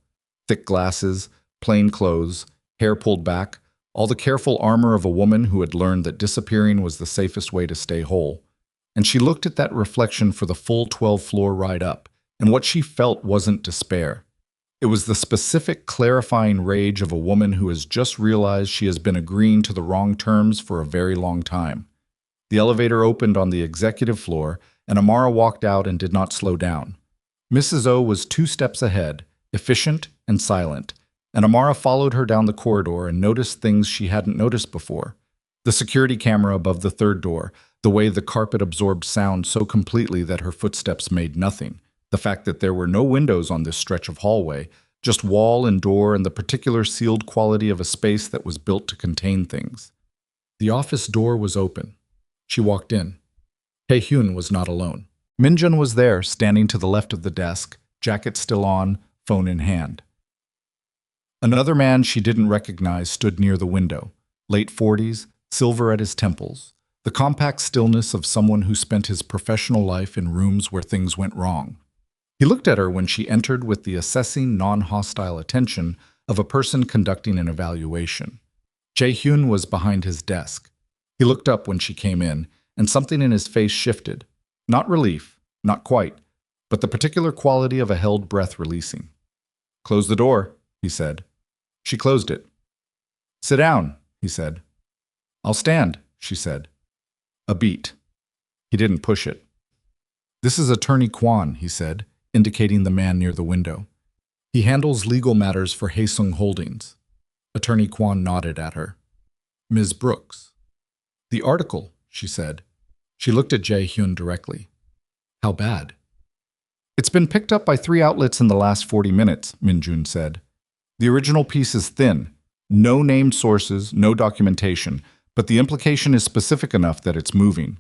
Thick glasses, plain clothes, hair pulled back, all the careful armor of a woman who had learned that disappearing was the safest way to stay whole. And she looked at that reflection for the full 12-floor ride up, and what she felt wasn't despair. It was the specific, clarifying rage of a woman who has just realized she has been agreeing to the wrong terms for a very long time. The elevator opened on the executive floor, and Amara walked out and did not slow down. Mrs. O was 2 steps ahead, efficient and silent, and Amara followed her down the corridor and noticed things she hadn't noticed before. The security camera above the third door, the way the carpet absorbed sound so completely that her footsteps made nothing, the fact that there were no windows on this stretch of hallway, just wall and door and the particular sealed quality of a space that was built to contain things. The office door was open. She walked in. Hyun was not alone. Minjun was there, standing to the left of the desk, jacket still on, phone in hand. Another man she didn't recognize stood near the window, late 40s, silver at his temples, the compact stillness of someone who spent his professional life in rooms where things went wrong. He looked at her when she entered with the assessing, non-hostile attention of a person conducting an evaluation. Jae-hyun was behind his desk. He looked up when she came in, and something in his face shifted. Not relief, not quite, but the particular quality of a held breath releasing. "Close the door," he said. She closed it. "Sit down," he said. "I'll stand," she said. A beat. He didn't push it. "This is Attorney Kwan," he said, indicating the man near the window. "He handles legal matters for Haesung Holdings." Attorney Kwan nodded at her. "Ms. Brooks." "The article," she said. She looked at Jae-hyun directly. "How bad?" "It's been picked up by 3 outlets in the last 40 minutes, Minjun said. "The original piece is thin. No named sources, no documentation, But the implication is specific enough that it's moving.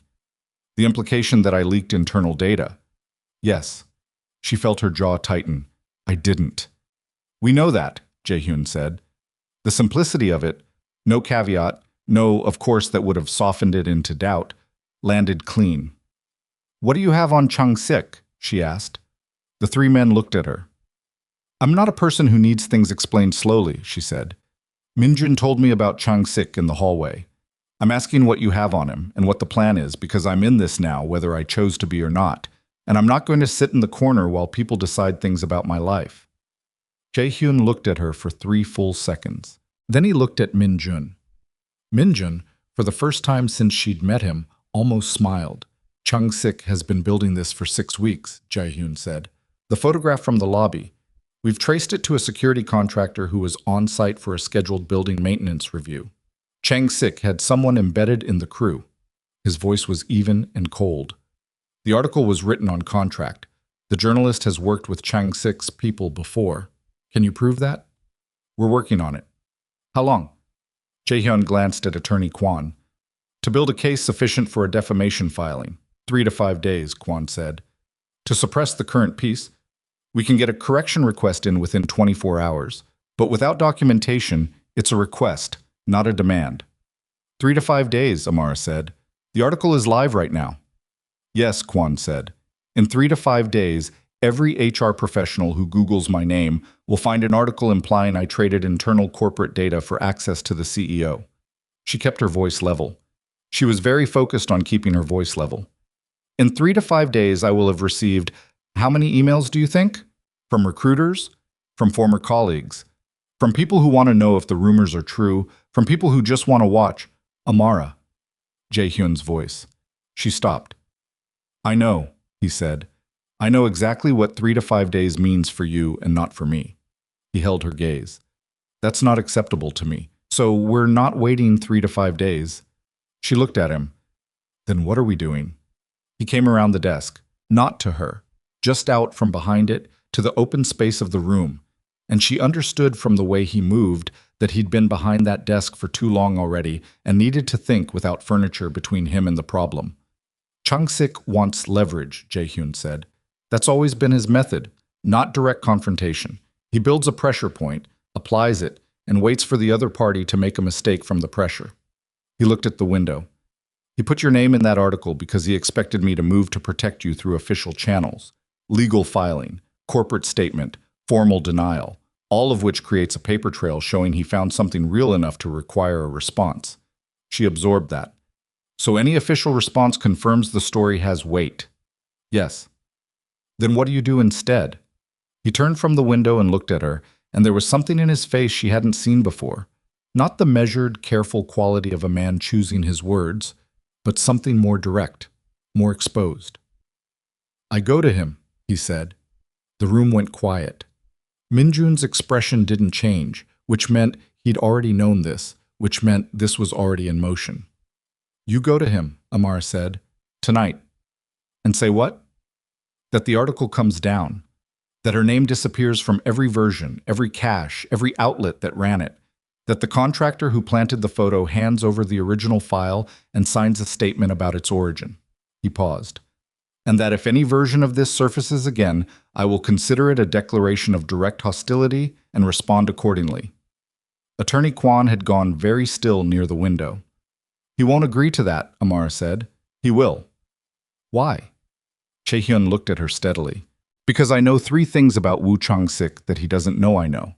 The implication that I leaked internal data. Yes. She felt her jaw tighten. I didn't. We know that, Jae-hyun said. The simplicity of it, no caveat, no, of course, that would have softened it into doubt, landed clean. What do you have on Chang-sik? She asked. The three men looked at her. I'm not a person who needs things explained slowly, she said. Minjun told me about Chang-sik in the hallway. I'm asking what you have on him and what the plan is because I'm in this now, whether I chose to be or not, and I'm not going to sit in the corner while people decide things about my life. Jae-hyun looked at her for 3 full seconds. Then he looked at Minjun. Minjun, for the first time since she'd met him, almost smiled. Chang-sik has been building this for 6 weeks, Jae-hyun said. The photograph from the lobby. We've traced it to a security contractor who was on site for a scheduled building maintenance review. Chang-sik had someone embedded in the crew. His voice was even and cold. The article was written on contract. The journalist has worked with Chang-sik's people before. Can you prove that? We're working on it. How long? Jae-hyun glanced at Attorney Kwon. To build a case sufficient for a defamation filing. 3 to 5 days, Kwon said. To suppress the current piece, we can get a correction request in within 24 hours. But without documentation, it's a request, not a demand. 3 to 5 days, Amara said. The article is live right now. Yes, Kwon said. In 3 to 5 days, every HR professional who Googles my name will find an article implying I traded internal corporate data for access to the CEO. She kept her voice level. She was very focused on keeping her voice level. In 3 to 5 days, I will have received, how many emails do you think? From recruiters? From former colleagues? From people who want to know if the rumors are true? From people who just want to watch? Amara. Jae-hyun's voice. She stopped. I know, he said. I know exactly what 3 to 5 days means for you and not for me. He held her gaze. That's not acceptable to me. So we're not waiting 3 to 5 days. She looked at him. Then what are we doing? He came around the desk, not to her, just out from behind it to the open space of the room, and she understood from the way he moved that he'd been behind that desk for too long already and needed to think without furniture between him and the problem. Chang-sik wants leverage, Jae-hyun said. That's always been his method, not direct confrontation. He builds a pressure point, applies it, and waits for the other party to make a mistake from the pressure. He looked at the window. He put your name in that article because he expected me to move to protect you through official channels, legal filing, corporate statement, formal denial, all of which creates a paper trail showing he found something real enough to require a response. She absorbed that. So any official response confirms the story has weight. Yes. Then what do you do instead? He turned from the window and looked at her, and there was something in his face she hadn't seen before. Not the measured, careful quality of a man choosing his words, but something more direct, more exposed. I go to him, he said. The room went quiet. Minjun's expression didn't change, which meant he'd already known this, which meant this was already in motion. You go to him, Amara said, tonight. And say what? That the article comes down. That her name disappears from every version, every cache, every outlet that ran it. That the contractor who planted the photo hands over the original file and signs a statement about its origin. He paused. And that if any version of this surfaces again, I will consider it a declaration of direct hostility and respond accordingly. Attorney Kwon had gone very still near the window. He won't agree to that, Amara said. He will. Why? Chae-hyun looked at her steadily. Because I know 3 things about Woo Chang-sik that he doesn't know I know.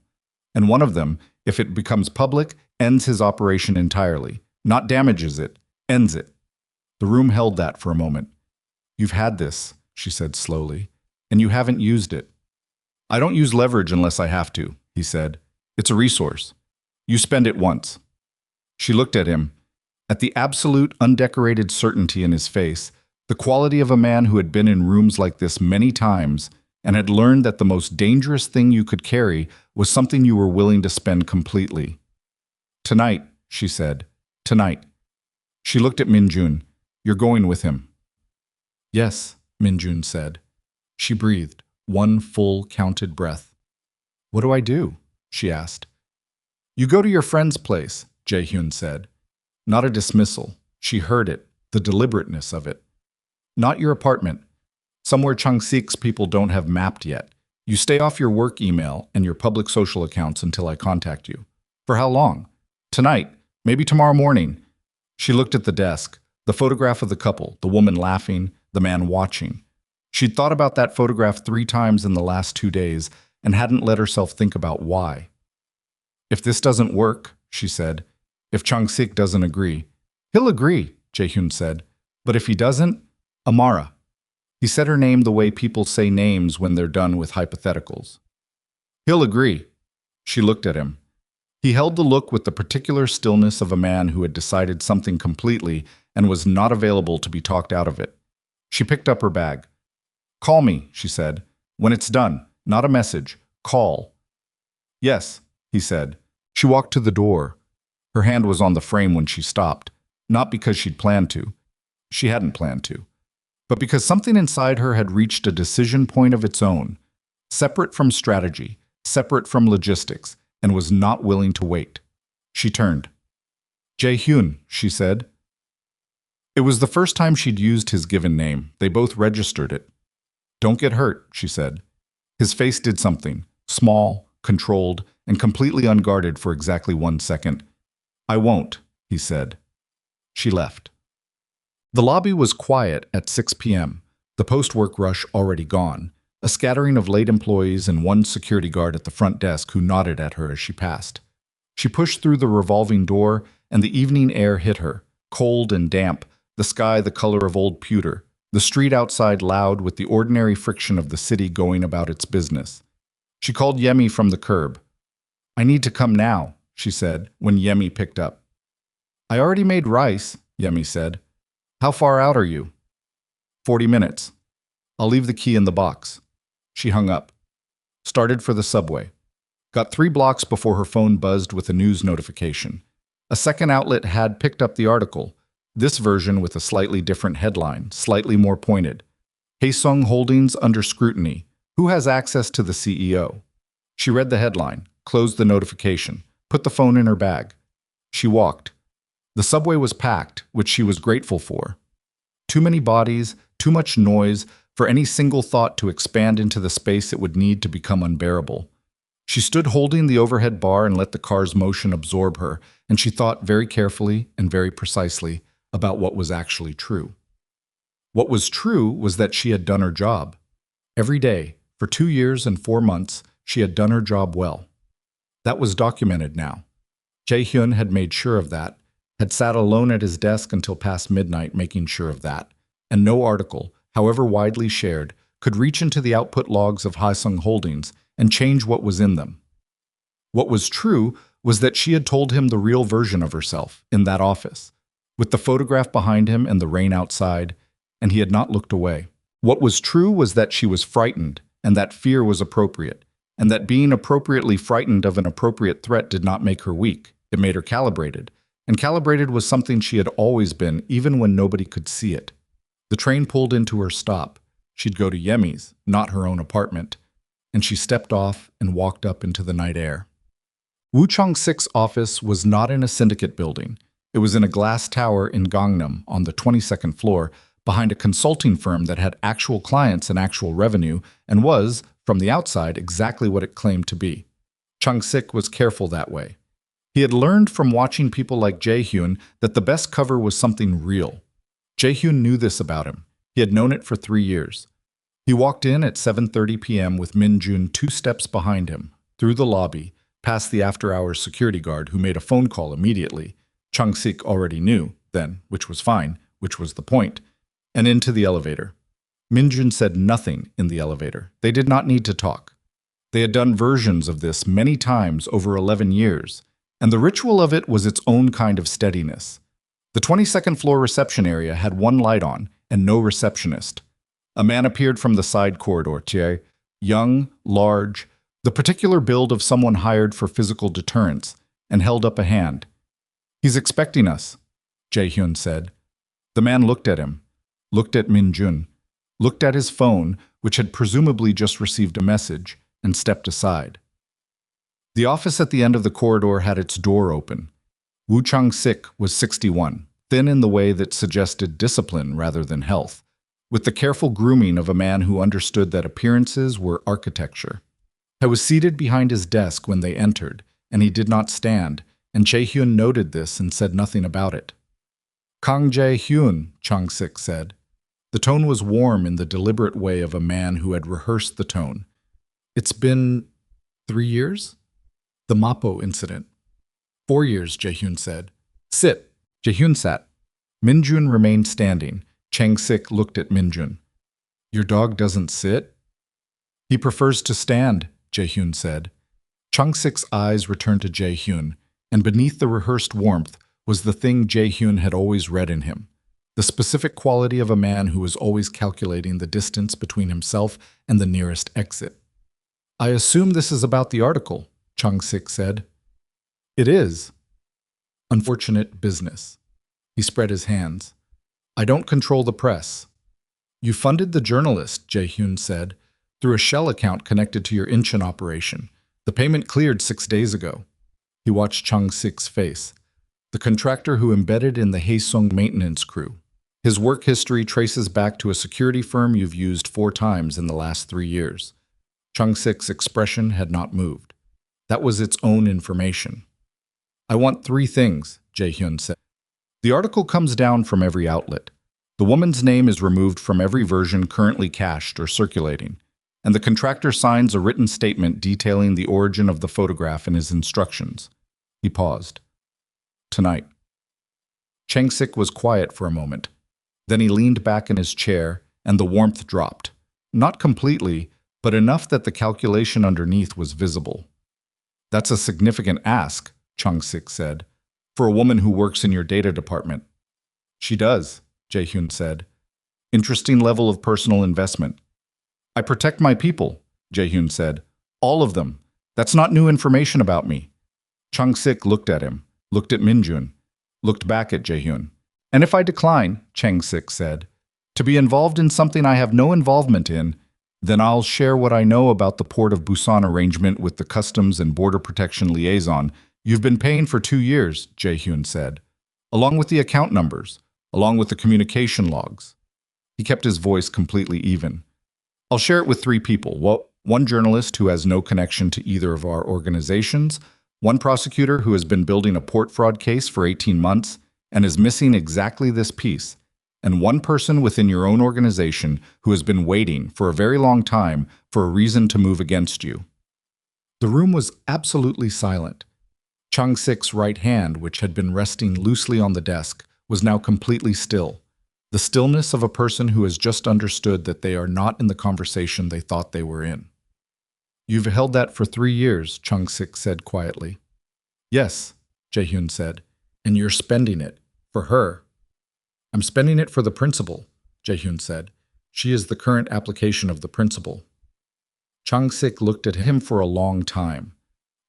And one of them, if it becomes public, ends his operation entirely. Not damages it, ends it. The room held that for a moment. You've had this, she said slowly, and you haven't used it. I don't use leverage unless I have to, he said. It's a resource. You spend it once. She looked at him. At the absolute, undecorated certainty in his face, the quality of a man who had been in rooms like this many times and had learned that the most dangerous thing you could carry was something you were willing to spend completely. Tonight, she said. Tonight. She looked at Minjun. You're going with him. Yes, Minjun said. She breathed, one full, counted breath. What do I do? She asked. You go to your friend's place, Jae-hyun said. Not a dismissal. She heard it, the deliberateness of it. Not your apartment. Somewhere Changsik's people don't have mapped yet. You stay off your work email and your public social accounts until I contact you. For how long? Tonight. Maybe tomorrow morning. She looked at the desk, the photograph of the couple, the woman laughing, the man watching. She'd thought about that photograph 3 times in the last 2 days and hadn't let herself think about why. If this doesn't work, she said, if Changsik doesn't agree. He'll agree, Jaehyun said. But if he doesn't, Amara. He said her name the way people say names when they're done with hypotheticals. He'll agree. She looked at him. He held the look with the particular stillness of a man who had decided something completely and was not available to be talked out of it. She picked up her bag. Call me, she said. When it's done, not a message. Call. Yes, he said. She walked to the door. Her hand was on the frame when she stopped, not because she'd planned to. She hadn't planned to. But because something inside her had reached a decision point of its own, separate from strategy, separate from logistics, and was not willing to wait. She turned. Jaehyun, she said. It was the first time she'd used his given name. They both registered it. Don't get hurt, she said. His face did something, small, controlled, and completely unguarded for exactly 1 second. I won't, he said. She left. The lobby was quiet at 6 p.m., the post-work rush already gone, a scattering of late employees and one security guard at the front desk who nodded at her as she passed. She pushed through the revolving door, and the evening air hit her, cold and damp, the sky the color of old pewter, the street outside loud with the ordinary friction of the city going about its business. She called Yemi from the curb. I need to come now, she said, when Yemi picked up. I already made rice, Yemi said. How far out are you? 40 minutes. I'll leave the key in the box. She hung up. Started for the subway. Got 3 blocks before her phone buzzed with a news notification. A second outlet had picked up the article, this version with a slightly different headline, slightly more pointed. Haesung Holdings under scrutiny. Who has access to the CEO? She read the headline, closed the notification, put the phone in her bag. She walked. The subway was packed, which she was grateful for. Too many bodies, too much noise, for any single thought to expand into the space it would need to become unbearable. She stood holding the overhead bar and let the car's motion absorb her, and she thought very carefully and very precisely about what was actually true. What was true was that she had done her job. Every day, for 2 years and 4 months, she had done her job well. That was documented now. Jaehyun had made sure of that, had sat alone at his desk until past midnight making sure of that, and no article, however widely shared, could reach into the output logs of Haesung Holdings and change what was in them. What was true was that she had told him the real version of herself in that office, with the photograph behind him and the rain outside, and he had not looked away. What was true was that she was frightened, and that fear was appropriate, and that being appropriately frightened of an appropriate threat did not make her weak. It made her calibrated, and calibrated was something she had always been, even when nobody could see it. The train pulled into her stop. She'd go to Yemi's, not her own apartment, and she stepped off and walked up into the night air. Woo Chang-sik's office was not in a syndicate building. It was in a glass tower in Gangnam on the 22nd floor, behind a consulting firm that had actual clients and actual revenue, and was, from the outside, exactly what it claimed to be. Chang-sik was careful that way. He had learned from watching people like Jaehyun that the best cover was something real. Jaehyun knew this about him. He had known it for 3 years. He walked in at 7:30 p.m. with Min-jun 2 steps behind him, through the lobby, past the after-hours security guard who made a phone call immediately. Chang-sik already knew, then, which was fine, which was the point, and into the elevator. Min-jun said nothing in the elevator. They did not need to talk. They had done versions of this many times over 11 years, and the ritual of it was its own kind of steadiness. The 22nd floor reception area had 1 light on and no receptionist. A man appeared from the side corridor, young, large, the particular build of someone hired for physical deterrence, and held up a hand. He's expecting us, Jaehyun said. The man looked at him, looked at Min-jun, looked at his phone, which had presumably just received a message, and stepped aside. The office at the end of the corridor had its door open. Wu Chang-sik was 61, thin in the way that suggested discipline rather than health, with the careful grooming of a man who understood that appearances were architecture. I was seated behind his desk when they entered, and he did not stand, and Jae-hyun noted this and said nothing about it. Kang Jae-hyun, Chang-sik said. The tone was warm in the deliberate way of a man who had rehearsed the tone. It's been 3 years? The Mappo incident. 4 years, Jae-hyun said. Sit. Jae-hyun sat. Minjun remained standing. Chang-sik looked at Minjun. Your dog doesn't sit? He prefers to stand, Jae-hyun said. Chang-sik's eyes returned to Jae-hyun, and beneath the rehearsed warmth was the thing Jae-hyun had always read in him, the specific quality of a man who was always calculating the distance between himself and the nearest exit. I assume this is about the article, Chang-sik said. It is. Unfortunate business. He spread his hands. I don't control the press. You funded the journalist, Jae-hyun said, through a shell account connected to your Incheon operation. The payment cleared 6 days ago. He watched Chang-sik's face. The contractor who embedded in the Haesung maintenance crew. His work history traces back to a security firm you've used 4 times in the last 3 years. Chang-sik's expression had not moved. That was its own information. I want 3 things, Jae-hyun said. The article comes down from every outlet. The woman's name is removed from every version currently cached or circulating, and the contractor signs a written statement detailing the origin of the photograph in his instructions. He paused. Tonight. Chang-sik was quiet for a moment. Then he leaned back in his chair, and the warmth dropped. Not completely, but enough that the calculation underneath was visible. That's a significant ask, Chang-sik said, for a woman who works in your data department. She does, Jae-hyun said. Interesting level of personal investment. I protect my people, Jae-hyun said. All of them. That's not new information about me. Chang-sik looked at him, looked at Minjun, looked back at Jae-hyun. And if I decline, Chang-sik said, to be involved in something I have no involvement in, then I'll share what I know about the Port of Busan arrangement with the Customs and Border Protection Liaison. You've been paying for 2 years, Jae-hyun said, along with the account numbers, along with the communication logs. He kept his voice completely even. I'll share it with 3 people. One journalist who has no connection to either of our organizations, one prosecutor who has been building a port fraud case for 18 months and is missing exactly this piece, and one person within your own organization who has been waiting for a very long time for a reason to move against you. The room was absolutely silent. Chang-sik's right hand, which had been resting loosely on the desk, was now completely still. The stillness of a person who has just understood that they are not in the conversation they thought they were in. You've held that for 3 years, Chang-sik said quietly. Yes, Jae-hyun said, and you're spending it. For her. I'm spending it for the principal, Jae-hyun said. She is the current application of the principal. Chang-sik looked at him for a long time.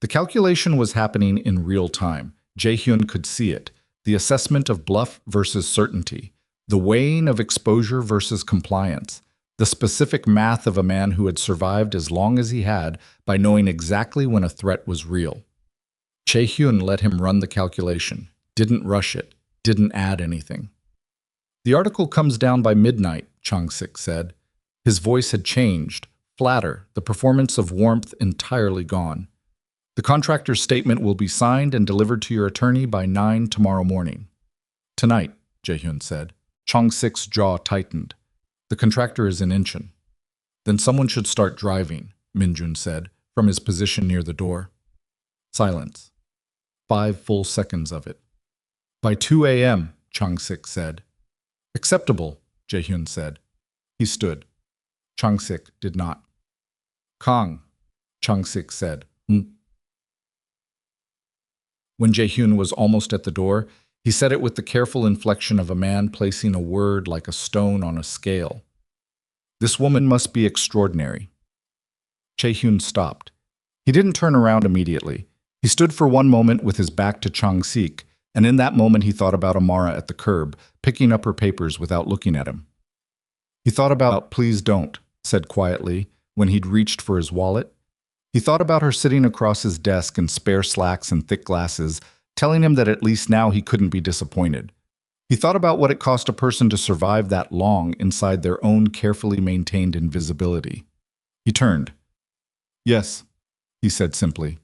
The calculation was happening in real time. Jae-hyun could see it. The assessment of bluff versus certainty. The weighing of exposure versus compliance. The specific math of a man who had survived as long as he had by knowing exactly when a threat was real. Jae-hyun let him run the calculation, didn't rush it, didn't add anything. The article comes down by midnight, Chang-sik said. His voice had changed, flatter, the performance of warmth entirely gone. The contractor's statement will be signed and delivered to your attorney by 9 tomorrow morning. Tonight, Jae-hyun said. Chang-sik's jaw tightened. The contractor is in Incheon. Then someone should start driving, Minjun said, from his position near the door. Silence. 5 full seconds of it. By 2 a.m., Chang-sik said. Acceptable, Jae-hyun said. He stood. Chang-sik did not. Kang, Chang-sik said. When Jae-hyun was almost at the door, he said it with the careful inflection of a man placing a word like a stone on a scale. This woman must be extraordinary. Jae-hyun stopped. He didn't turn around immediately. He stood for one moment with his back to Chang-sik, and in that moment he thought about Amara at the curb, picking up her papers without looking at him. He thought about "please don't," said quietly, when he'd reached for his wallet. He thought about her sitting across his desk in spare slacks and thick glasses, telling him that at least now he couldn't be disappointed. He thought about what it cost a person to survive that long inside their own carefully maintained invisibility. He turned. "Yes," he said simply.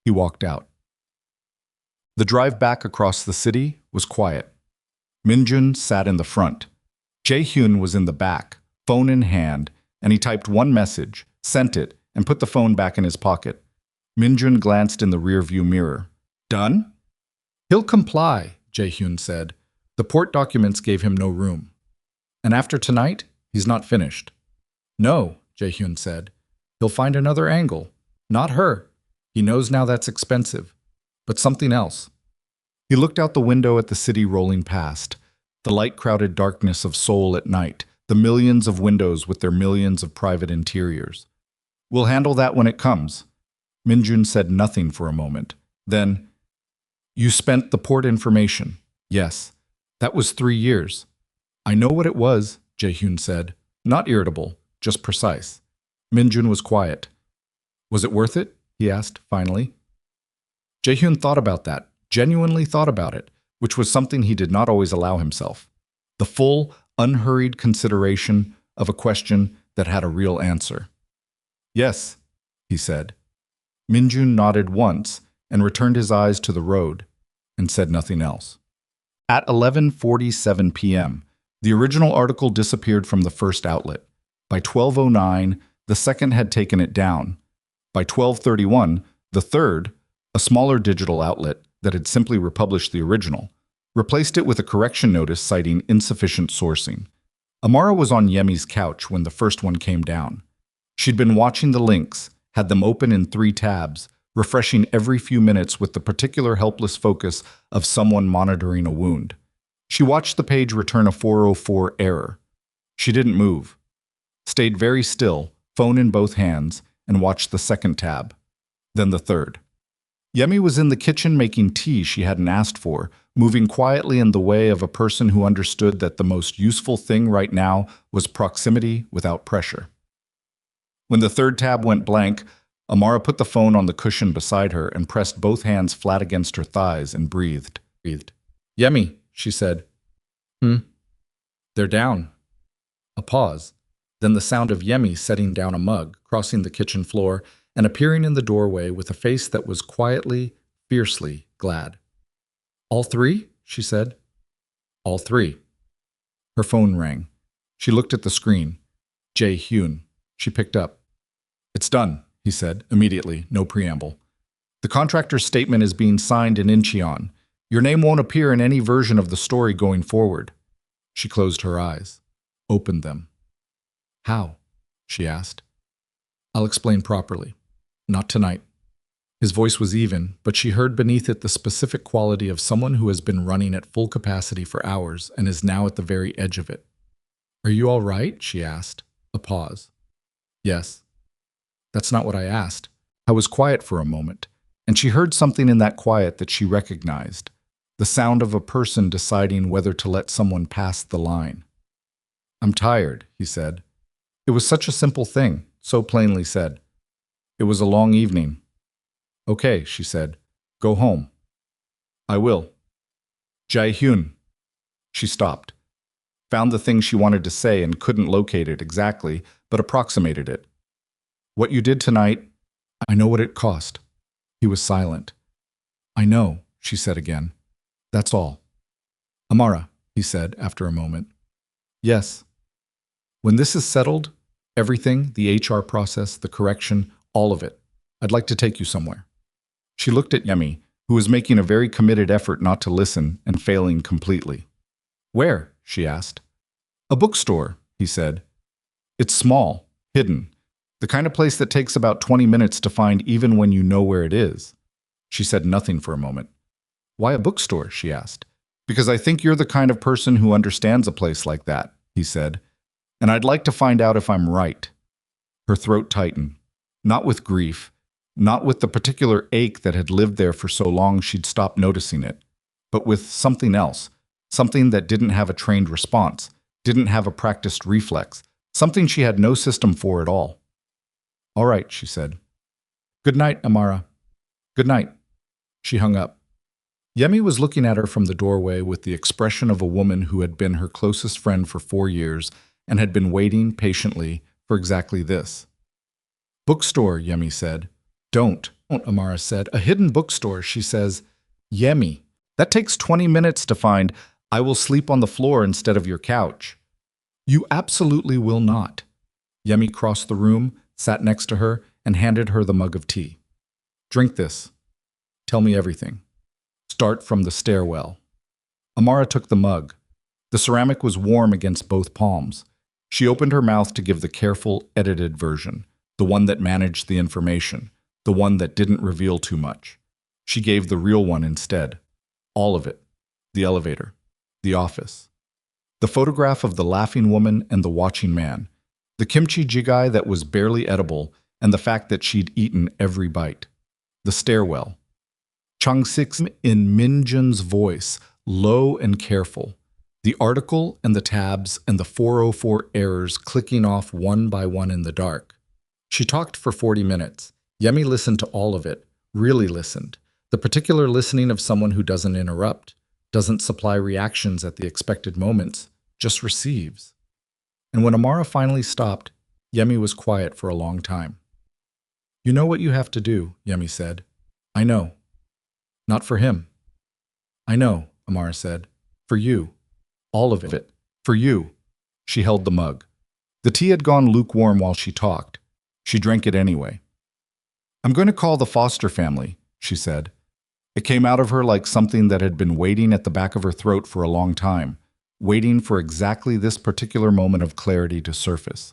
He walked out. The drive back across the city was quiet. Minjun sat in the front. Jae-hyun was in the back, phone in hand, and he typed one message, sent it, and put the phone back in his pocket. Minjun glanced in the rearview mirror. "Done?" "He'll comply," Jae-hyun said. The port documents gave him no room. "And after tonight, he's not finished." "No," Jae-hyun said. "He'll find another angle. Not her. He knows now that's expensive. But something else." He looked out the window at the city rolling past, the light-crowded darkness of Seoul at night, the millions of windows with their millions of private interiors. "We'll handle that when it comes." Minjun said nothing for a moment. Then, "You spent the port information." "Yes. That was 3 years." "I know what it was," Jae-hyun said. Not irritable, just precise. Minjun was quiet. "Was it worth it?" he asked, finally. Jae-hyun thought about that, genuinely thought about it, which was something he did not always allow himself. The full, unhurried consideration of a question that had a real answer. "Yes," he said. Minjun nodded once and returned his eyes to the road and said nothing else. At 11:47 p.m., the original article disappeared from the first outlet. By 12:09, the second had taken it down. By 12:31, the third, a smaller digital outlet that had simply republished the original, replaced it with a correction notice citing insufficient sourcing. Amara was on Yemi's couch when the first one came down. She'd been watching the links, had them open in 3 tabs, refreshing every few minutes with the particular helpless focus of someone monitoring a wound. She watched the page return a 404 error. She didn't move. Stayed very still, phone in both hands, and watched the second tab. Then the third. Yemi was in the kitchen making tea she hadn't asked for, moving quietly in the way of a person who understood that the most useful thing right now was proximity without pressure. When the third tab went blank, Amara put the phone on the cushion beside her and pressed both hands flat against her thighs and breathed. "Yemi," she said. "They're down." A pause. Then the sound of Yemi setting down a mug, crossing the kitchen floor, and appearing in the doorway with a face that was quietly, fiercely glad. "All 3?" she said. "All 3. Her phone rang. She looked at the screen. Jae-hyun. She picked up. "It's done," he said, immediately, no preamble. "The contractor's statement is being signed in Incheon. Your name won't appear in any version of the story going forward." She closed her eyes, opened them. "How?" she asked. "I'll explain properly. Not tonight." His voice was even, but she heard beneath it the specific quality of someone who has been running at full capacity for hours and is now at the very edge of it. "Are you all right?" she asked. A pause. "Yes." "That's not what I asked." I was quiet for a moment, and she heard something in that quiet that she recognized. The sound of a person deciding whether to let someone pass the line. "I'm tired," he said. It was such a simple thing, so plainly said. "It was a long evening." "Okay," she said. "Go home." "I will." "Jae-hyun." She stopped. Found the thing she wanted to say and couldn't locate it exactly, but approximated it. "What you did tonight, I know what it cost." He was silent. "I know," she said again. "That's all." "Amara," he said after a moment. "Yes." "When this is settled, everything, the HR process, the correction, all of it, I'd like to take you somewhere." She looked at Yemi, who was making a very committed effort not to listen and failing completely. "Where?" she asked. "A bookstore," he said. "It's small, hidden, the kind of place that takes about 20 minutes to find even when you know where it is." She said nothing for a moment. "Why a bookstore?" she asked. "Because I think you're the kind of person who understands a place like that," he said. "And I'd like to find out if I'm right." Her throat tightened, not with grief, not with the particular ache that had lived there for so long she'd stopped noticing it, but with something else, something that didn't have a trained response, didn't have a practiced reflex, something she had no system for at all. "All right," she said. "Good night, Amara." "Good night." She hung up. Yemi was looking at her from the doorway with the expression of a woman who had been her closest friend for 4 years and had been waiting patiently for exactly this. Bookstore, Yemi said. Don't, Amara said. A hidden bookstore, she says. Yemi, that takes 20 minutes to find. I will sleep on the floor instead of your couch. You absolutely will not. Yemi crossed the room, sat next to her, and handed her the mug of tea. Drink this. Tell me everything. Start from the stairwell. Amara took the mug. The ceramic was warm against both palms. She opened her mouth to give the careful, edited version, the one that managed the information, the one that didn't reveal too much. She gave the real one instead. All of it. The elevator. The office. The photograph of the laughing woman and the watching man. The kimchi jjigae that was barely edible, and the fact that she'd eaten every bite. The stairwell. Chang-sik's in Minjun's voice, low and careful. The article and the tabs and the 404 errors clicking off one by one in the dark. She talked for 40 minutes. Yemi listened to all of it, really listened. The particular listening of someone who doesn't interrupt, doesn't supply reactions at the expected moments, just receives. And when Amara finally stopped, Yemi was quiet for a long time. You know what you have to do, Yemi said. I know. Not for him. I know, Amara said. For you. All of it. For you. She held the mug. The tea had gone lukewarm while she talked. She drank it anyway. I'm going to call the Foster family, she said. It came out of her like something that had been waiting at the back of her throat for a long time, waiting for exactly this particular moment of clarity to surface.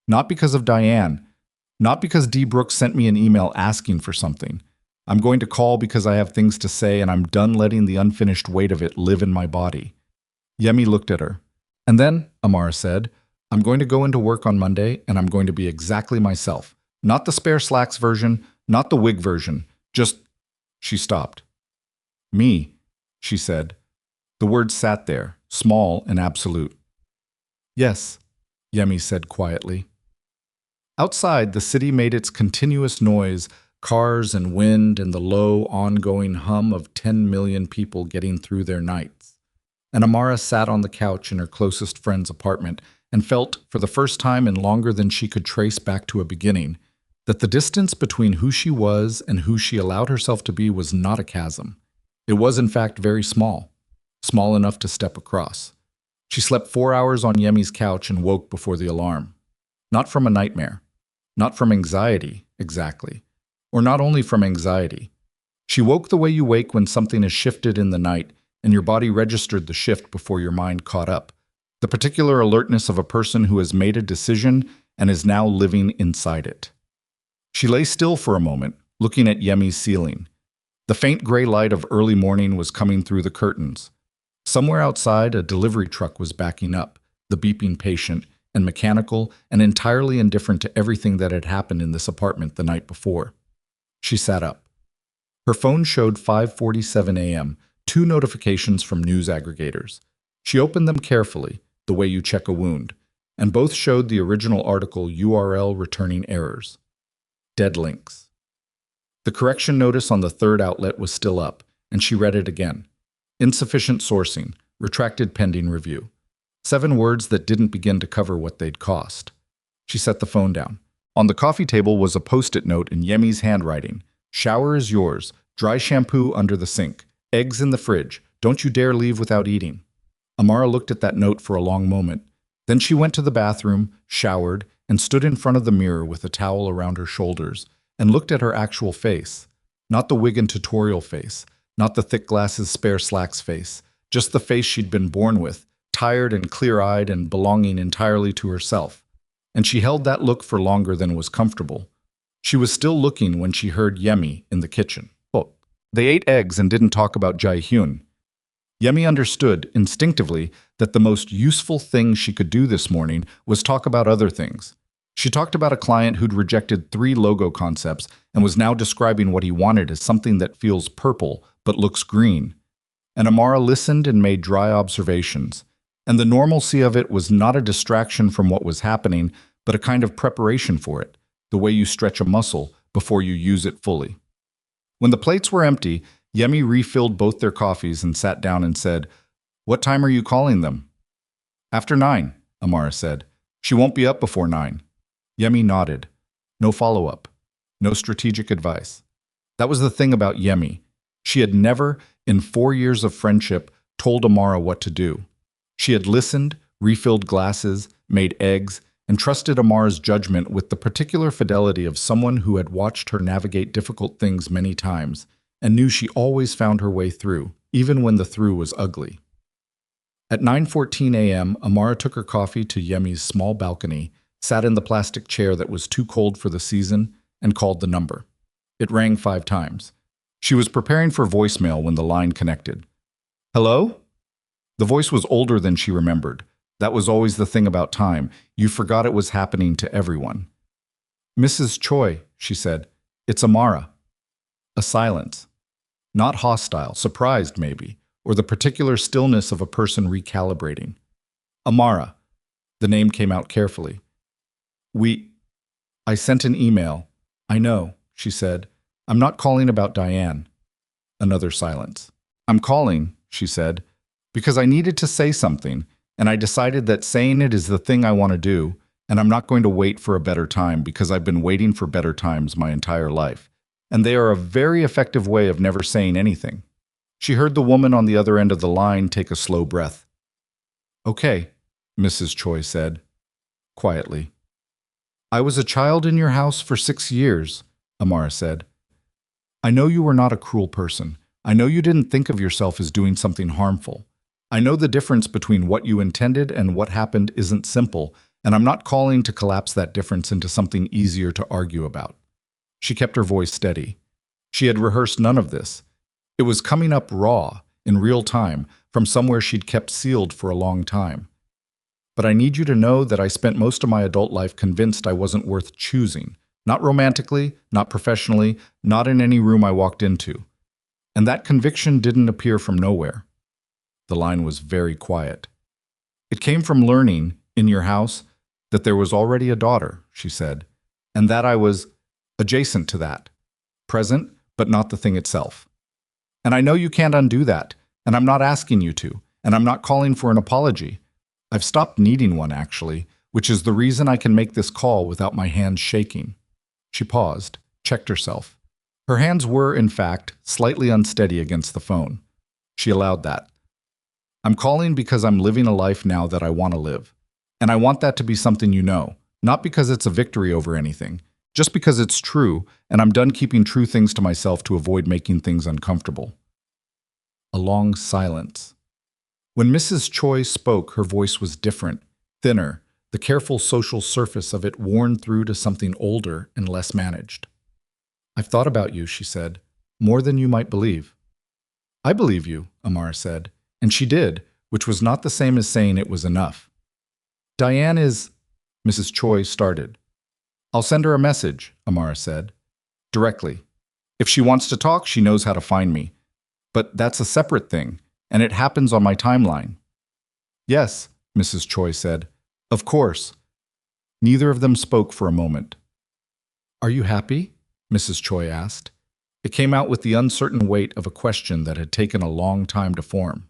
Not because of Diane, not because Dee Brooks sent me an email asking for something. I'm going to call because I have things to say and I'm done letting the unfinished weight of it live in my body. Yemi looked at her. And then, Amara said, I'm going to go into work on Monday and I'm going to be exactly myself. Not the spare slacks version, not the wig version, just... She stopped. Me, she said. The word sat there, small and absolute. Yes, Yemi said quietly. Outside, the city made its continuous noise, cars and wind and the low, ongoing hum of 10 million people getting through their nights. And Amara sat on the couch in her closest friend's apartment and felt, for the first time in longer than she could trace back to a beginning, that the distance between who she was and who she allowed herself to be was not a chasm. It was, in fact, very small, small enough to step across. She slept 4 hours on Yemi's couch and woke before the alarm. Not from a nightmare, not from anxiety, exactly, or not only from anxiety. She woke the way you wake when something has shifted in the night and your body registered the shift before your mind caught up, the particular alertness of a person who has made a decision and is now living inside it. She lay still for a moment, looking at Yemi's ceiling. The faint gray light of early morning was coming through the curtains. Somewhere outside, a delivery truck was backing up, the beeping patient, and mechanical and entirely indifferent to everything that had happened in this apartment the night before. She sat up. Her phone showed 5:47 a.m., 2 notifications from news aggregators. She opened them carefully, the way you check a wound, and both showed the original article URL returning errors. Dead links. The correction notice on the third outlet was still up, and she read it again. Insufficient sourcing, retracted pending review. 7 words that didn't begin to cover what they'd cost. She set the phone down. On the coffee table was a post-it note in Yemi's handwriting. Shower is yours. Dry shampoo under the sink. Eggs in the fridge. Don't you dare leave without eating. Amara looked at that note for a long moment. Then she went to the bathroom, showered, and stood in front of the mirror with a towel around her shoulders and looked at her actual face. Not the wig and tutorial face, not the thick glasses spare slacks face, just the face she'd been born with, tired and clear-eyed and belonging entirely to herself. And she held that look for longer than was comfortable. She was still looking when she heard Yemi in the kitchen. Oh, they ate eggs and didn't talk about Jae-hyun. Yemi understood, instinctively, that the most useful thing she could do this morning was talk about other things. She talked about a client who'd rejected 3 logo concepts and was now describing what he wanted as something that feels purple but looks green. And Amara listened and made dry observations. And the normalcy of it was not a distraction from what was happening, but a kind of preparation for it, the way you stretch a muscle before you use it fully. When the plates were empty, Yemi refilled both their coffees and sat down and said, "What time are you calling them?" "After 9, Amara said. "She won't be up before 9. Yemi nodded. No follow-up. No strategic advice. That was the thing about Yemi. She had never, in 4 years of friendship, told Amara what to do. She had listened, refilled glasses, made eggs, and trusted Amara's judgment with the particular fidelity of someone who had watched her navigate difficult things many times and knew she always found her way through, even when the through was ugly. At 9:14 a.m., Amara took her coffee to Yemi's small balcony, sat in the plastic chair that was too cold for the season, and called the number. It rang 5 times. She was preparing for voicemail when the line connected. "Hello?" The voice was older than she remembered. That was always the thing about time. You forgot it was happening to everyone. "Mrs. Choi," she said. "It's Amara." A silence. Not hostile, surprised maybe, or the particular stillness of a person recalibrating. "Amara." The name came out carefully. I sent an email." "I know," she said. "I'm not calling about Diane." Another silence. "I'm calling," she said, "because I needed to say something, and I decided that saying it is the thing I want to do, and I'm not going to wait for a better time because I've been waiting for better times my entire life, and they are a very effective way of never saying anything." She heard the woman on the other end of the line take a slow breath. "Okay," Mrs. Choi said, quietly. "I was a child in your house for 6 years, Amara said. "I know you were not a cruel person. I know you didn't think of yourself as doing something harmful. I know the difference between what you intended and what happened isn't simple, and I'm not calling to collapse that difference into something easier to argue about." She kept her voice steady. She had rehearsed none of this. It was coming up raw, in real time, from somewhere she'd kept sealed for a long time. "But I need you to know that I spent most of my adult life convinced I wasn't worth choosing. Not romantically, not professionally, not in any room I walked into. And that conviction didn't appear from nowhere." The line was very quiet. "It came from learning, in your house, that there was already a daughter," she said, "and that I was adjacent to that. Present, but not the thing itself. And I know you can't undo that, and I'm not asking you to, and I'm not calling for an apology. I've stopped needing one, actually, which is the reason I can make this call without my hands shaking." She paused, checked herself. Her hands were, in fact, slightly unsteady against the phone. She allowed that. "I'm calling because I'm living a life now that I want to live. And I want that to be something you know, not because it's a victory over anything, just because it's true, and I'm done keeping true things to myself to avoid making things uncomfortable." A long silence. When Mrs. Choi spoke, her voice was different, thinner, the careful social surface of it worn through to something older and less managed. "I've thought about you," she said, "more than you might believe." "I believe you," Amara said, and she did, which was not the same as saying it was enough. "Diane is—" Mrs. Choi started. "I'll send her a message," Amara said. "Directly. If she wants to talk, she knows how to find me. But that's a separate thing, and it happens on my timeline." "Yes," Mrs. Choi said. "Of course." Neither of them spoke for a moment. "Are you happy?" Mrs. Choi asked. It came out with the uncertain weight of a question that had taken a long time to form.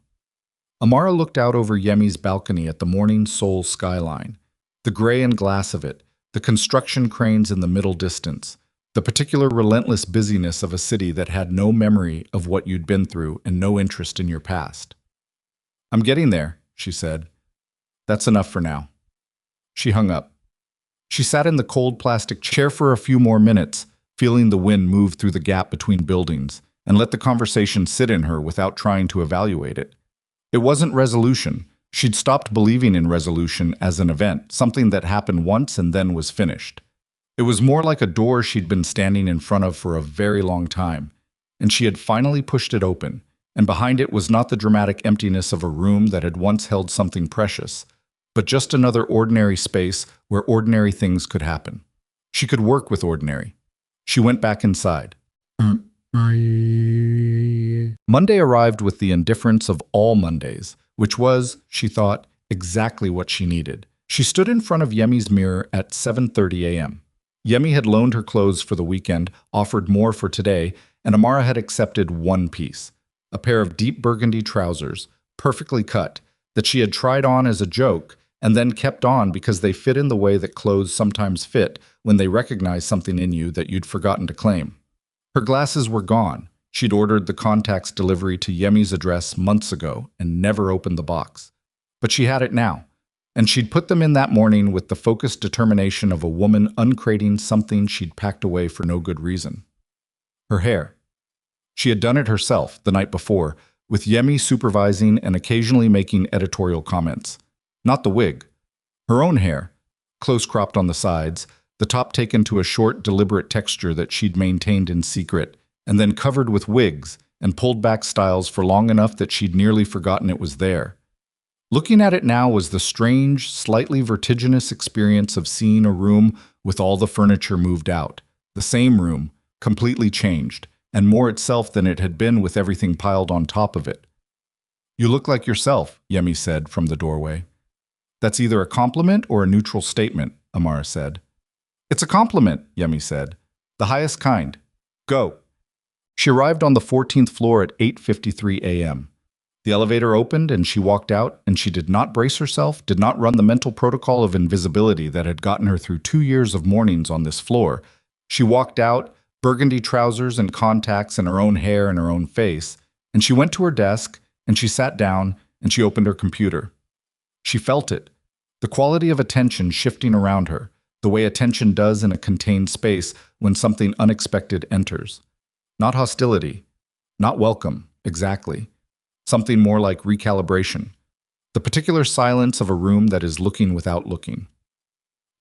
Amara looked out over Yemi's balcony at the morning Seoul skyline, the gray and glass of it, the construction cranes in the middle distance, the particular relentless busyness of a city that had no memory of what you'd been through and no interest in your past. "I'm getting there," she said. "That's enough for now." She hung up. She sat in the cold plastic chair for a few more minutes, feeling the wind move through the gap between buildings, and let the conversation sit in her without trying to evaluate it. It wasn't resolution. She'd stopped believing in resolution as an event, something that happened once and then was finished. It was more like a door she'd been standing in front of for a very long time, and she had finally pushed it open, and behind it was not the dramatic emptiness of a room that had once held something precious, but just another ordinary space where ordinary things could happen. She could work with ordinary. She went back inside. Monday arrived with the indifference of all Mondays, which was, she thought, exactly what she needed. She stood in front of Yemi's mirror at 7:30 a.m. Yemi had loaned her clothes for the weekend, offered more for today, and Amara had accepted one piece, a pair of deep burgundy trousers, perfectly cut, that she had tried on as a joke and then kept on because they fit in the way that clothes sometimes fit when they recognize something in you that you'd forgotten to claim. Her glasses were gone. She'd ordered the contacts delivery to Yemi's address months ago and never opened the box. But she had it now, and she'd put them in that morning with the focused determination of a woman uncrating something she'd packed away for no good reason. Her hair. She had done it herself the night before, with Yemi supervising and occasionally making editorial comments. Not the wig. Her own hair, close cropped on the sides, the top taken to a short, deliberate texture that she'd maintained in secret, and then covered with wigs and pulled back styles for long enough that she'd nearly forgotten it was there. Looking at it now was the strange, slightly vertiginous experience of seeing a room with all the furniture moved out. The same room, completely changed, and more itself than it had been with everything piled on top of it. "You look like yourself," Yemi said from the doorway. "That's either a compliment or a neutral statement," Amara said. "It's a compliment," Yemi said. "The highest kind. Go." She arrived on the 14th floor at 8:53 a.m. The elevator opened and she walked out, and she did not brace herself, did not run the mental protocol of invisibility that had gotten her through 2 years of mornings on this floor. She walked out, burgundy trousers and contacts and her own hair and her own face, and she went to her desk, and she sat down, and she opened her computer. She felt it, the quality of attention shifting around her, the way attention does in a contained space when something unexpected enters. Not hostility, not welcome, exactly. Something more like recalibration. The particular silence of a room that is looking without looking.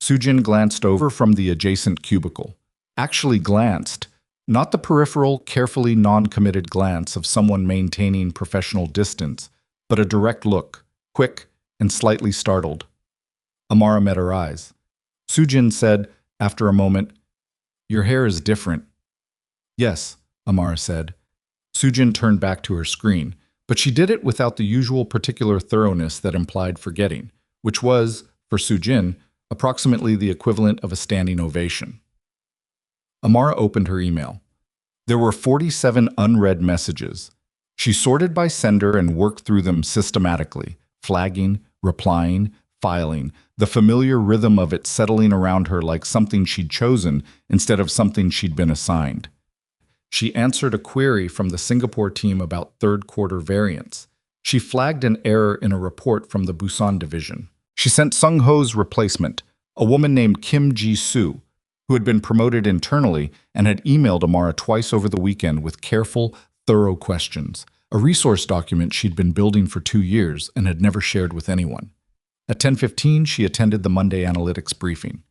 Sujin glanced over from the adjacent cubicle. Actually glanced, not the peripheral, carefully non-committed glance of someone maintaining professional distance, but a direct look, quick and slightly startled. Amara met her eyes. Sujin said, after a moment, "Your hair is different." "Yes," Amara said. Sujin turned back to her screen, but she did it without the usual particular thoroughness that implied forgetting, which was, for Sujin, approximately the equivalent of a standing ovation. Amara opened her email. There were 47 unread messages. She sorted by sender and worked through them systematically, flagging, replying, filing, the familiar rhythm of it settling around her like something she'd chosen instead of something she'd been assigned. She answered a query from the Singapore team about third-quarter variance. She flagged an error in a report from the Busan division. She sent Sung Ho's replacement, a woman named Kim Ji-soo, who had been promoted internally and had emailed Amara twice over the weekend with careful, thorough questions, a resource document she'd been building for 2 years and had never shared with anyone. At 10:15, she attended the Monday analytics briefing.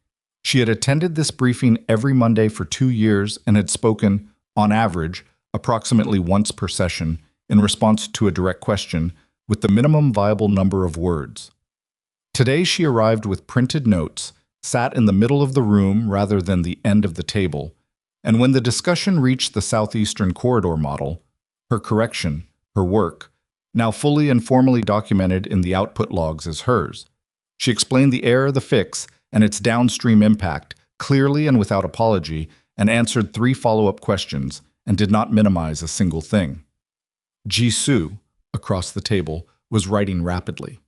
She had attended this briefing every Monday for 2 years and had spoken, on average, approximately once per session, in response to a direct question, with the minimum viable number of words. Today she arrived with printed notes, sat in the middle of the room rather than the end of the table, and when the discussion reached the Southeastern Corridor model, her correction, her work, now fully and formally documented in the output logs as hers, she explained the error, the fix, and its downstream impact, clearly and without apology, and answered 3 follow-up questions, and did not minimize a single thing. Ji-soo, across the table, was writing rapidly.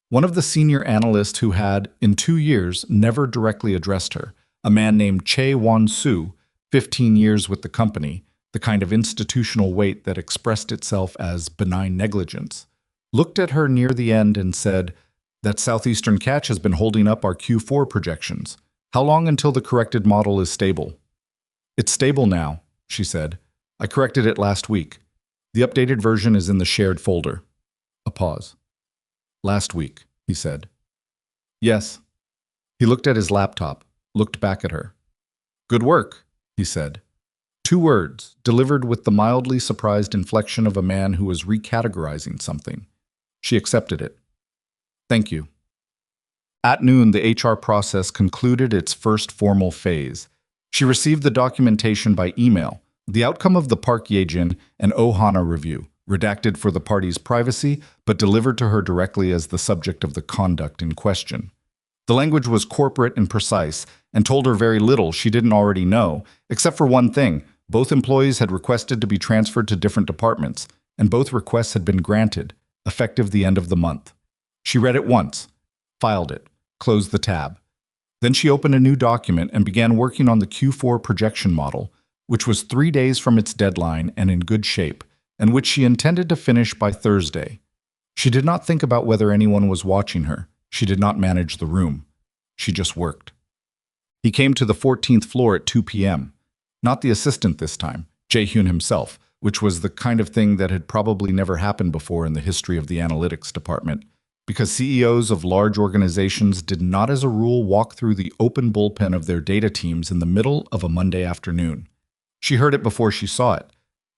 One of the senior analysts who had, in 2 years, never directly addressed her, a man named Chae Won-soo, 15 years with the company, the kind of institutional weight that expressed itself as benign negligence, looked at her near the end and said, "That southeastern catch has been holding up our Q4 projections. How long until the corrected model is stable?" "It's stable now," she said. "I corrected it last week. The updated version is in the shared folder." A pause. "Last week," he said. "Yes." He looked at his laptop, looked back at her. "Good work," he said. 2 words, delivered with the mildly surprised inflection of a man who was recategorizing something. She accepted it. "Thank you." At noon, the HR process concluded its first formal phase. She received the documentation by email, the outcome of the Park Ye-jin and Ohana review, redacted for the parties' privacy, but delivered to her directly as the subject of the conduct in question. The language was corporate and precise, and told her very little she didn't already know, except for one thing: Both employees had requested to be transferred to different departments, and both requests had been granted, effective the end of the month. She read it once, filed it, closed the tab. Then she opened a new document and began working on the Q4 projection model, which was 3 days from its deadline and in good shape, and which she intended to finish by Thursday. She did not think about whether anyone was watching her. She did not manage the room. She just worked. He came to the 14th floor at 2 p.m. Not the assistant this time, Jae-hyun himself, which was the kind of thing that had probably never happened before in the history of the analytics department, because CEOs of large organizations did not as a rule walk through the open bullpen of their data teams in the middle of a Monday afternoon. She heard it before she saw it.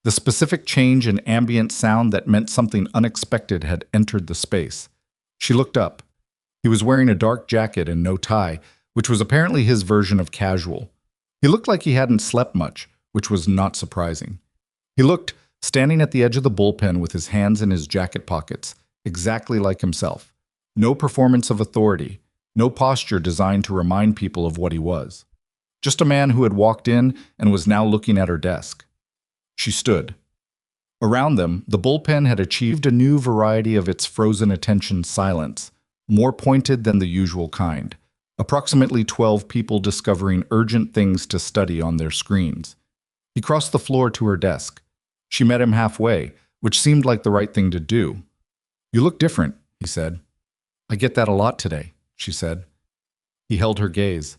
The specific change in ambient sound that meant something unexpected had entered the space. She looked up. He was wearing a dark jacket and no tie, which was apparently his version of casual. He looked like he hadn't slept much, which was not surprising. He looked, standing at the edge of the bullpen with his hands in his jacket pockets, exactly like himself. No performance of authority, no posture designed to remind people of what he was. Just a man who had walked in and was now looking at her desk. She stood. Around them, the bullpen had achieved a new variety of its frozen attention silence, more pointed than the usual kind. Approximately 12 people discovering urgent things to study on their screens. He crossed the floor to her desk. She met him halfway, which seemed like the right thing to do. "You look different," he said. "I get that a lot today," she said. He held her gaze.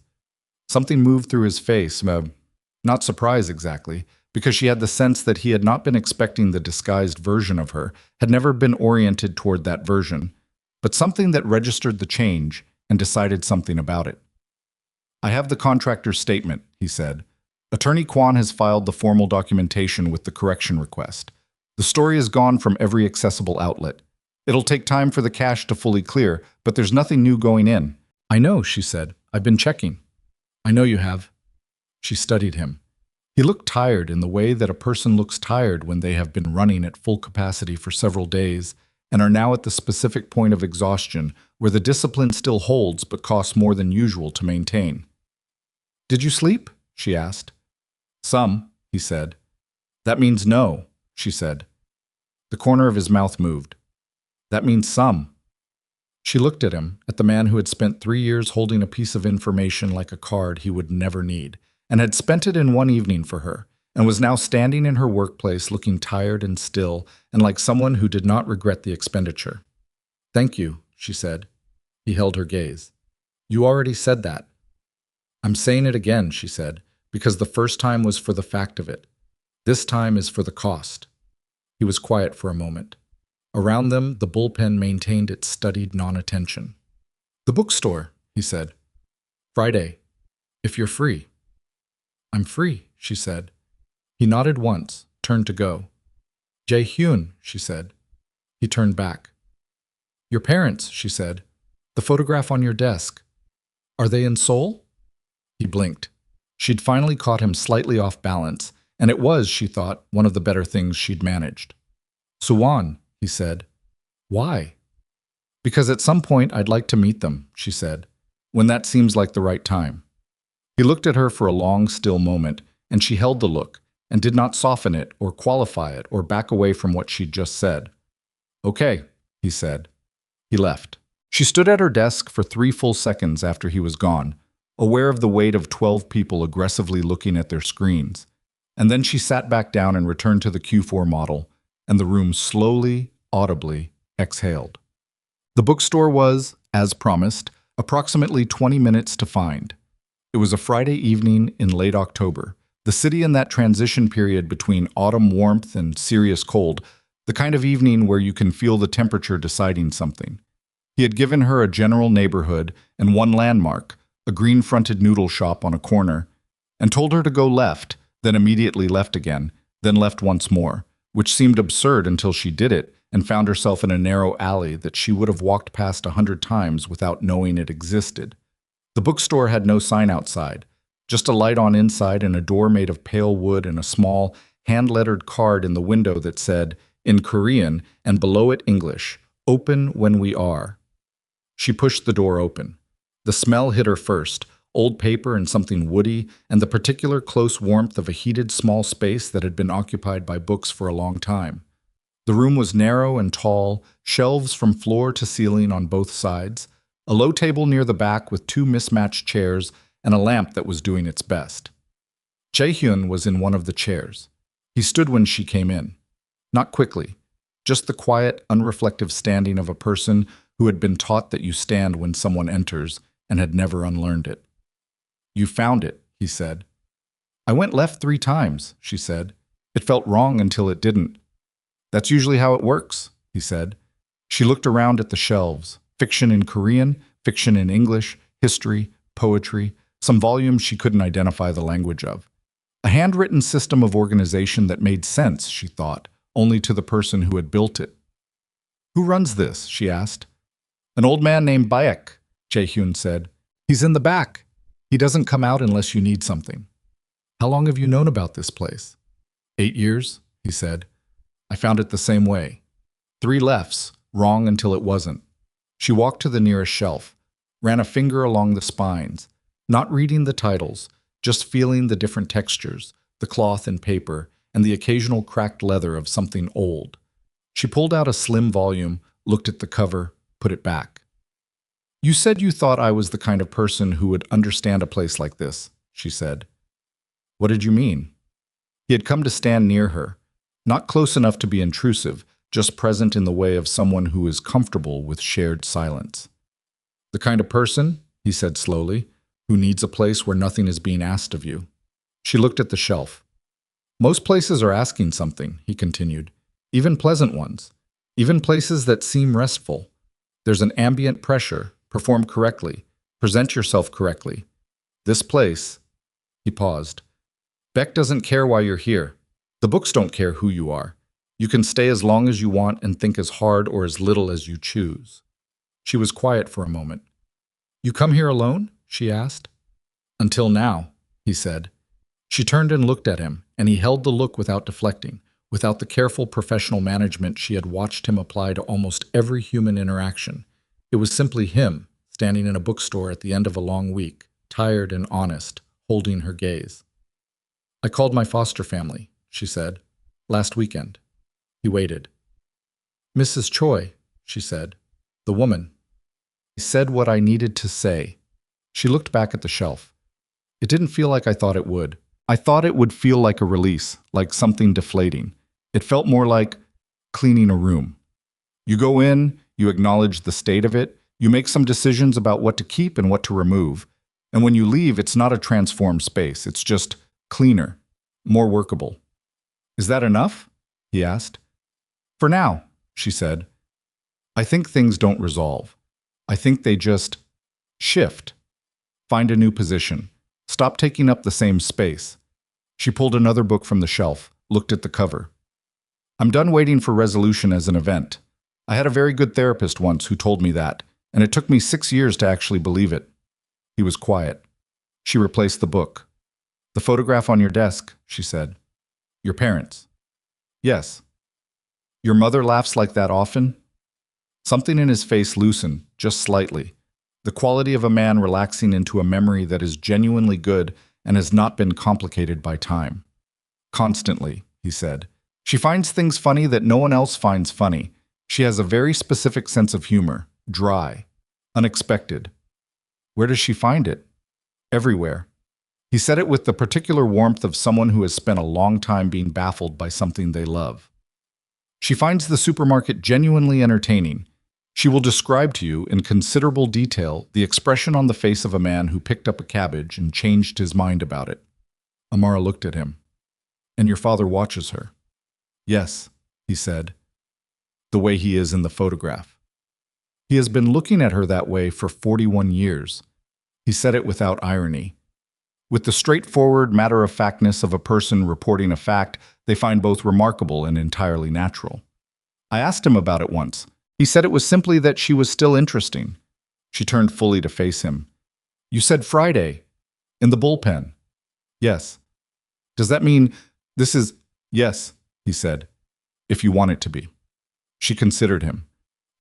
Something moved through his face, not surprise exactly, because she had the sense that he had not been expecting the disguised version of her, had never been oriented toward that version, but something that registered the change and decided something about it. "I have the contractor's statement," he said. "Attorney Kwan has filed the formal documentation with the correction request. The story is gone from every accessible outlet. It'll take time for the cache to fully clear, but there's nothing new going in." "I know," she said. "I've been checking." "I know you have." She studied him. He looked tired in the way that a person looks tired when they have been running at full capacity for several days and are now at the specific point of exhaustion where the discipline still holds but costs more than usual to maintain. "Did you sleep?" she asked. "Some," he said. "That means no," she said. The corner of his mouth moved. "That means some." She looked at him, at the man who had spent 3 years holding a piece of information like a card he would never need, and had spent it in one evening for her, and was now standing in her workplace looking tired and still, and like someone who did not regret the expenditure. "Thank you," she said. He held her gaze. "You already said that." "I'm saying it again," she said, "because the first time was for the fact of it. This time is for the cost." He was quiet for a moment. Around them, the bullpen maintained its studied non-attention. "The bookstore," he said. "Friday, if you're free." "I'm free," she said. He nodded once, turned to go. "Jae-hyun," she said. He turned back. "Your parents," she said. "The photograph on your desk. Are they in Seoul?" He blinked. She'd finally caught him slightly off balance, and it was, she thought, one of the better things she'd managed. "Suwon," he said. "Why?" "Because at some point I'd like to meet them," she said, "when that seems like the right time." He looked at her for a long, still moment, and she held the look, and did not soften it or qualify it or back away from what she'd just said. "Okay," he said. He left. She stood at her desk for 3 full seconds after he was gone, aware of the weight of 12 people aggressively looking at their screens. And then she sat back down and returned to the Q4 model, and the room slowly, audibly exhaled. The bookstore was, as promised, approximately 20 minutes to find. It was a Friday evening in late October, the city in that transition period between autumn warmth and serious cold, the kind of evening where you can feel the temperature deciding something. He had given her a general neighborhood and one landmark, a green-fronted noodle shop on a corner, and told her to go left, then immediately left again, then left once more, which seemed absurd until she did it and found herself in a narrow alley that she would have walked past 100 times without knowing it existed. The bookstore had no sign outside, just a light on inside and a door made of pale wood and a small, hand-lettered card in the window that said, in Korean and below it English, "Open when we are." She pushed the door open. The smell hit her first, old paper and something woody, and the particular close warmth of a heated small space that had been occupied by books for a long time. The room was narrow and tall, shelves from floor to ceiling on both sides, a low table near the back with two mismatched chairs, and a lamp that was doing its best. Jae-hyun was in one of the chairs. He stood when she came in. Not quickly, just the quiet, unreflective standing of a person who had been taught that you stand when someone enters and had never unlearned it. "You found it," he said. "I went left 3 times," she said. "It felt wrong until it didn't." "That's usually how it works," he said. She looked around at the shelves. Fiction in Korean, fiction in English, history, poetry, some volumes she couldn't identify the language of. A handwritten system of organization that made sense, she thought, only to the person who had built it. "Who runs this?" she asked. "An old man named Baek," Jae-hyun said. "He's in the back. He doesn't come out unless you need something." "How long have you known about this place?" 8 years, he said. "I found it the same way. 3 lefts, wrong until it wasn't." She walked to the nearest shelf, ran a finger along the spines, not reading the titles, just feeling the different textures, the cloth and paper, and the occasional cracked leather of something old. She pulled out a slim volume, looked at the cover, put it back. "You said you thought I was the kind of person who would understand a place like this," she said. "What did you mean?" He had come to stand near her, not close enough to be intrusive, just present in the way of someone who is comfortable with shared silence. "The kind of person," he said slowly, "who needs a place where nothing is being asked of you." She looked at the shelf. "Most places are asking something," he continued, "even pleasant ones, even places that seem restful. There's an ambient pressure, perform correctly, present yourself correctly. This place," he paused. "Beck doesn't care why you're here. The books don't care who you are. You can stay as long as you want and think as hard or as little as you choose." She was quiet for a moment. "You come here alone?" she asked. "Until now," he said. She turned and looked at him, and he held the look without deflecting, without the careful professional management she had watched him apply to almost every human interaction. It was simply him, standing in a bookstore at the end of a long week, tired and honest, holding her gaze. "I called my foster family," she said, "last weekend." He waited. "Mrs. Choi," she said, "the woman." He said what I needed to say. She looked back at the shelf. "It didn't feel like I thought it would. I thought it would feel like a release, like something deflating. It felt more like cleaning a room. You go in, you acknowledge the state of it, you make some decisions about what to keep and what to remove, and when you leave, it's not a transformed space, it's just cleaner, more workable." "Is that enough?" he asked. "For now," she said. "I think things don't resolve. I think they just shift. Find a new position. Stop taking up the same space." She pulled another book from the shelf, looked at the cover. "I'm done waiting for resolution as an event. I had a very good therapist once who told me that, and it took me 6 years to actually believe it." He was quiet. She replaced the book. "The photograph on your desk," she said. "Your parents." "Yes." "Your mother laughs like that often?" Something in his face loosened, just slightly. The quality of a man relaxing into a memory that is genuinely good and has not been complicated by time. "Constantly," he said. "She finds things funny that no one else finds funny. She has a very specific sense of humor, dry, unexpected." "Where does she find it?" "Everywhere." He said it with the particular warmth of someone who has spent a long time being baffled by something they love. "She finds the supermarket genuinely entertaining. She will describe to you in considerable detail the expression on the face of a man who picked up a cabbage and changed his mind about it." Amara looked at him. "And your father watches her?" "Yes," he said. "The way he is in the photograph." He has been looking at her that way for 41 years. He said it without irony. With the straightforward matter-of-factness of a person reporting a fact, they find both remarkable and entirely natural. "I asked him about it once. He said it was simply that she was still interesting." She turned fully to face him. "You said Friday, in the bullpen." "Yes." "Does that mean this is—" "Yes," he said, "if you want it to be." She considered him.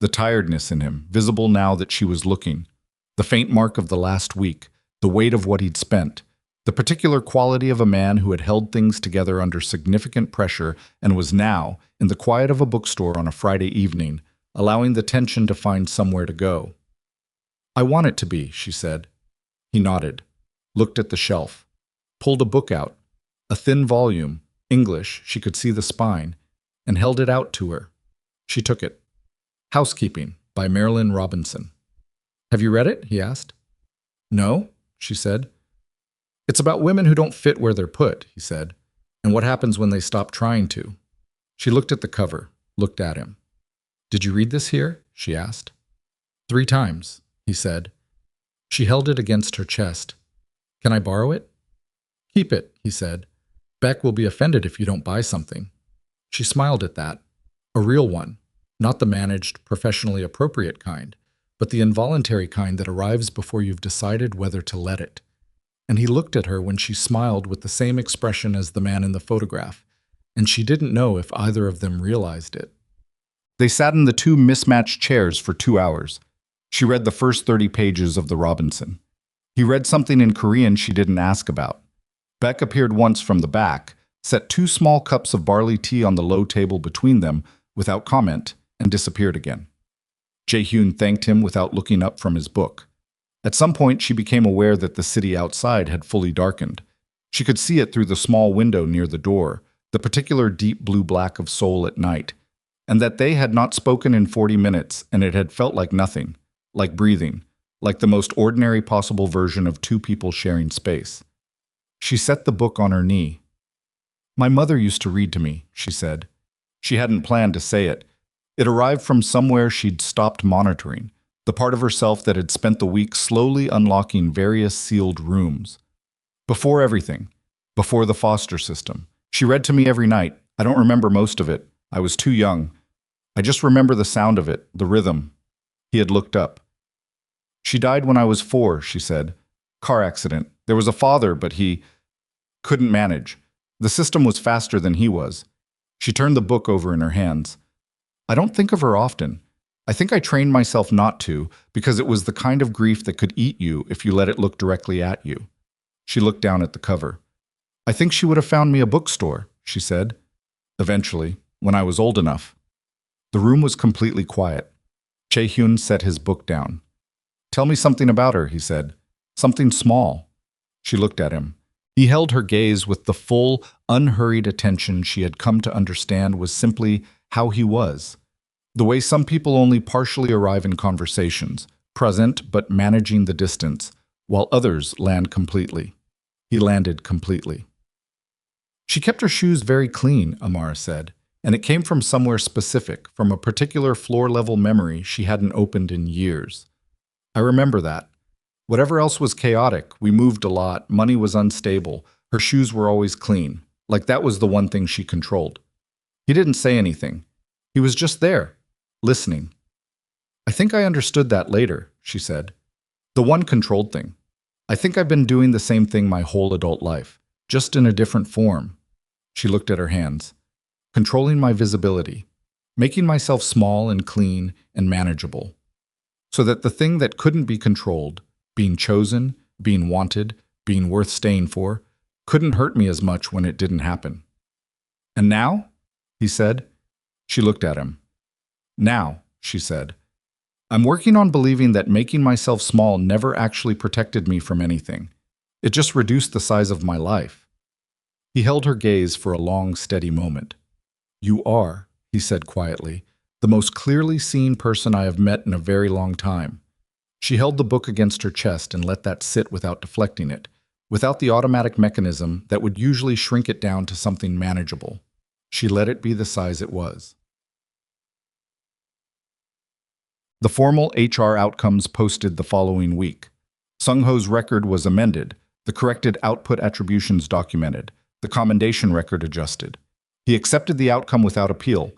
The tiredness in him, visible now that she was looking. The faint mark of the last week, the weight of what he'd spent, the particular quality of a man who had held things together under significant pressure and was now, in the quiet of a bookstore on a Friday evening, allowing the tension to find somewhere to go. "I want it to be," she said. He nodded, looked at the shelf, pulled a book out, a thin volume, English, she could see the spine, and held it out to her. She took it. Housekeeping, by Marilyn Robinson. "Have you read it?" he asked. "No," she said. "It's about women who don't fit where they're put," he said, "and what happens when they stop trying to." She looked at the cover, looked at him. "Did you read this here?" she asked. "3 times," he said. She held it against her chest. "Can I borrow it?" "Keep it," he said. "Beck will be offended if you don't buy something." She smiled at that. A real one, not the managed, professionally appropriate kind, but the involuntary kind that arrives before you've decided whether to let it. And he looked at her when she smiled with the same expression as the man in the photograph, and she didn't know if either of them realized it. They sat in the 2 mismatched chairs for 2 hours. She read the first 30 pages of the Robinson. He read something in Korean she didn't ask about. Beck appeared once from the back, set 2 small cups of barley tea on the low table between them without comment, and disappeared again. Jae-hyun thanked him without looking up from his book. At some point, she became aware that the city outside had fully darkened. She could see it through the small window near the door, the particular deep blue-black of Seoul at night, and that they had not spoken in 40 minutes, and it had felt like nothing, like breathing, like the most ordinary possible version of 2 people sharing space. She set the book on her knee. "My mother used to read to me," she said. She hadn't planned to say it. It arrived from somewhere she'd stopped monitoring, the part of herself that had spent the week slowly unlocking various sealed rooms. Before everything, before the foster system, she read to me every night. I don't remember most of it. I was too young. I just remember the sound of it, the rhythm. He had looked up. "She died when I was 4, she said. "Car accident. There was a father, but he couldn't manage. The system was faster than he was." She turned the book over in her hands. "I don't think of her often. I think I trained myself not to, because it was the kind of grief that could eat you if you let it look directly at you." She looked down at the cover. "I think she would have found me a bookstore," she said. "Eventually, when I was old enough." The room was completely quiet. Jae-hyun set his book down. "Tell me something about her," he said. "Something small." She looked at him. He held her gaze with the full, unhurried attention she had come to understand was simply how he was. The way some people only partially arrive in conversations, present but managing the distance, while others land completely. He landed completely. "She kept her shoes very clean," Amara said, "and it came from somewhere specific, from a particular floor-level memory she hadn't opened in years. I remember that. Whatever else was chaotic, we moved a lot, money was unstable, her shoes were always clean, like that was the one thing she controlled." He didn't say anything. He was just there, listening. "I think I understood that later," she said. "The one controlled thing. I think I've been doing the same thing my whole adult life, just in a different form." She looked at her hands. "Controlling my visibility, making myself small and clean and manageable, so that the thing that couldn't be controlled, being chosen, being wanted, being worth staying for, couldn't hurt me as much when it didn't happen." "And now?" he said. She looked at him. "Now," she said, "I'm working on believing that making myself small never actually protected me from anything. It just reduced the size of my life." He held her gaze for a long, steady moment. "You are," he said quietly, "the most clearly seen person I have met in a very long time." She held the book against her chest and let that sit without deflecting it, without the automatic mechanism that would usually shrink it down to something manageable. She let it be the size it was. The formal HR outcomes posted the following week. Sung-ho's record was amended, the corrected output attributions documented, the commendation record adjusted. He accepted the outcome without appeal,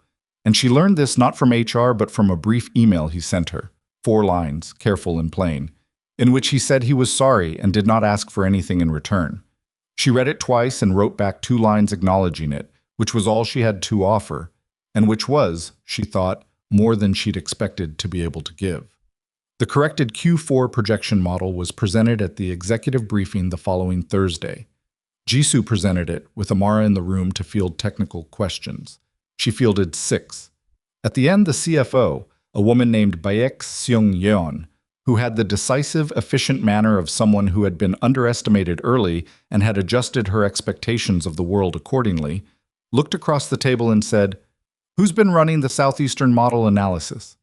and she learned this not from HR but from a brief email he sent her, 4 lines, careful and plain, in which he said he was sorry and did not ask for anything in return. She read it twice and wrote back 2 lines acknowledging it, which was all she had to offer, and which was, she thought, more than she'd expected to be able to give. The corrected Q4 projection model was presented at the executive briefing the following Thursday. Jisoo presented it, with Amara in the room to field technical questions. She fielded 6. At the end, the CFO, a woman named Baek Seung-yeon, who had the decisive, efficient manner of someone who had been underestimated early and had adjusted her expectations of the world accordingly, looked across the table and said, "Who's been running the Southeastern model analysis?"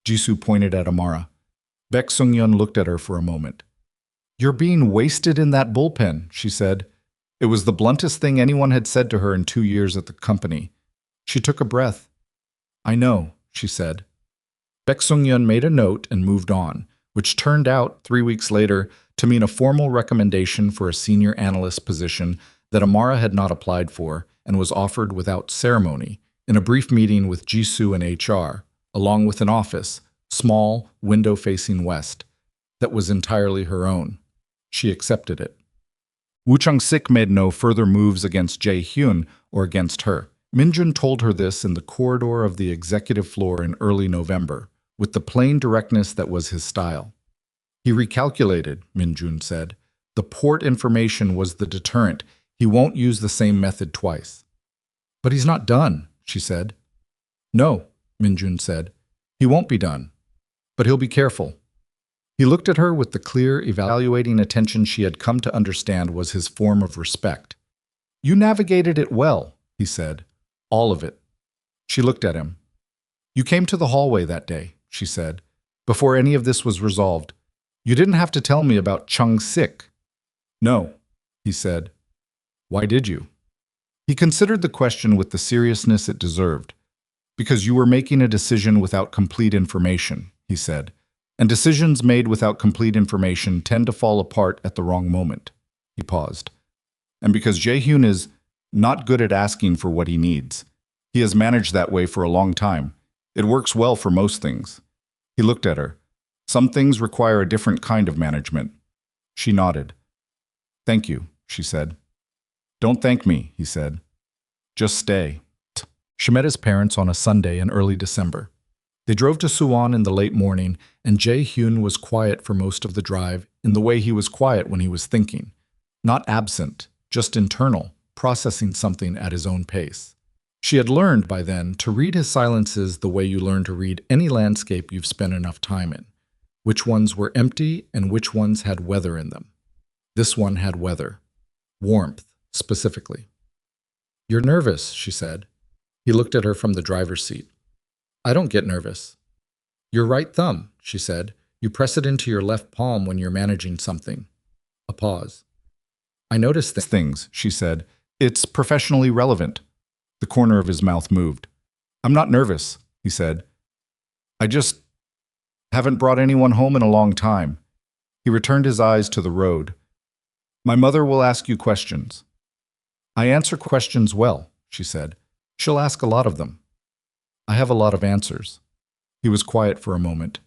Jisoo pointed at Amara. Baek Seung-yeon looked at her for a moment. "You're being wasted in that bullpen," she said. It was the bluntest thing anyone had said to her in 2 years at the company. She took a breath. "I know," she said. Baek Seung-yeon made a note and moved on, which turned out, 3 weeks later, to mean a formal recommendation for a senior analyst position that Amara had not applied for and was offered without ceremony, in a brief meeting with Jisoo and HR, along with an office, small, window-facing west, that was entirely her own. She accepted it. Woo Chung-sik made no further moves against Jae-hyun or against her. Min-jun told her this in the corridor of the executive floor in early November, with the plain directness that was his style. "He recalculated," Min-jun said. "The port information was the deterrent. He won't use the same method twice." "But he's not done," she said. "No," Min-jun said. "He won't be done. But he'll be careful." He looked at her with the clear, evaluating attention she had come to understand was his form of respect. "You navigated it well," he said. "All of it." She looked at him. "You came to the hallway that day," she said, "before any of this was resolved. You didn't have to tell me about Chung-sik." "No," he said. "Why did you?" He considered the question with the seriousness it deserved. "Because you were making a decision without complete information," he said. "And decisions made without complete information tend to fall apart at the wrong moment." He paused. "And because Jae-hyun is not good at asking for what he needs. He has managed that way for a long time. It works well for most things." He looked at her. "Some things require a different kind of management." She nodded. "Thank you," she said. "Don't thank me," he said. "Just stay." She met his parents on a Sunday in early December. They drove to Suwon in the late morning, and Jae-hyun was quiet for most of the drive in the way he was quiet when he was thinking. Not absent, just internal, processing something at his own pace. She had learned by then to read his silences the way you learn to read any landscape you've spent enough time in. Which ones were empty and which ones had weather in them. This one had weather. Warmth, specifically. "You're nervous," she said. He looked at her from the driver's seat. "I don't get nervous." "Your right thumb," she said. "You press it into your left palm when you're managing something." A pause. "I notice things," she said. "It's professionally relevant." The corner of his mouth moved. "I'm not nervous," he said. "I just haven't brought anyone home in a long time." He returned his eyes to the road. "My mother will ask you questions." "I answer questions well," she said. "She'll ask a lot of them." "I have a lot of answers." He was quiet for a moment.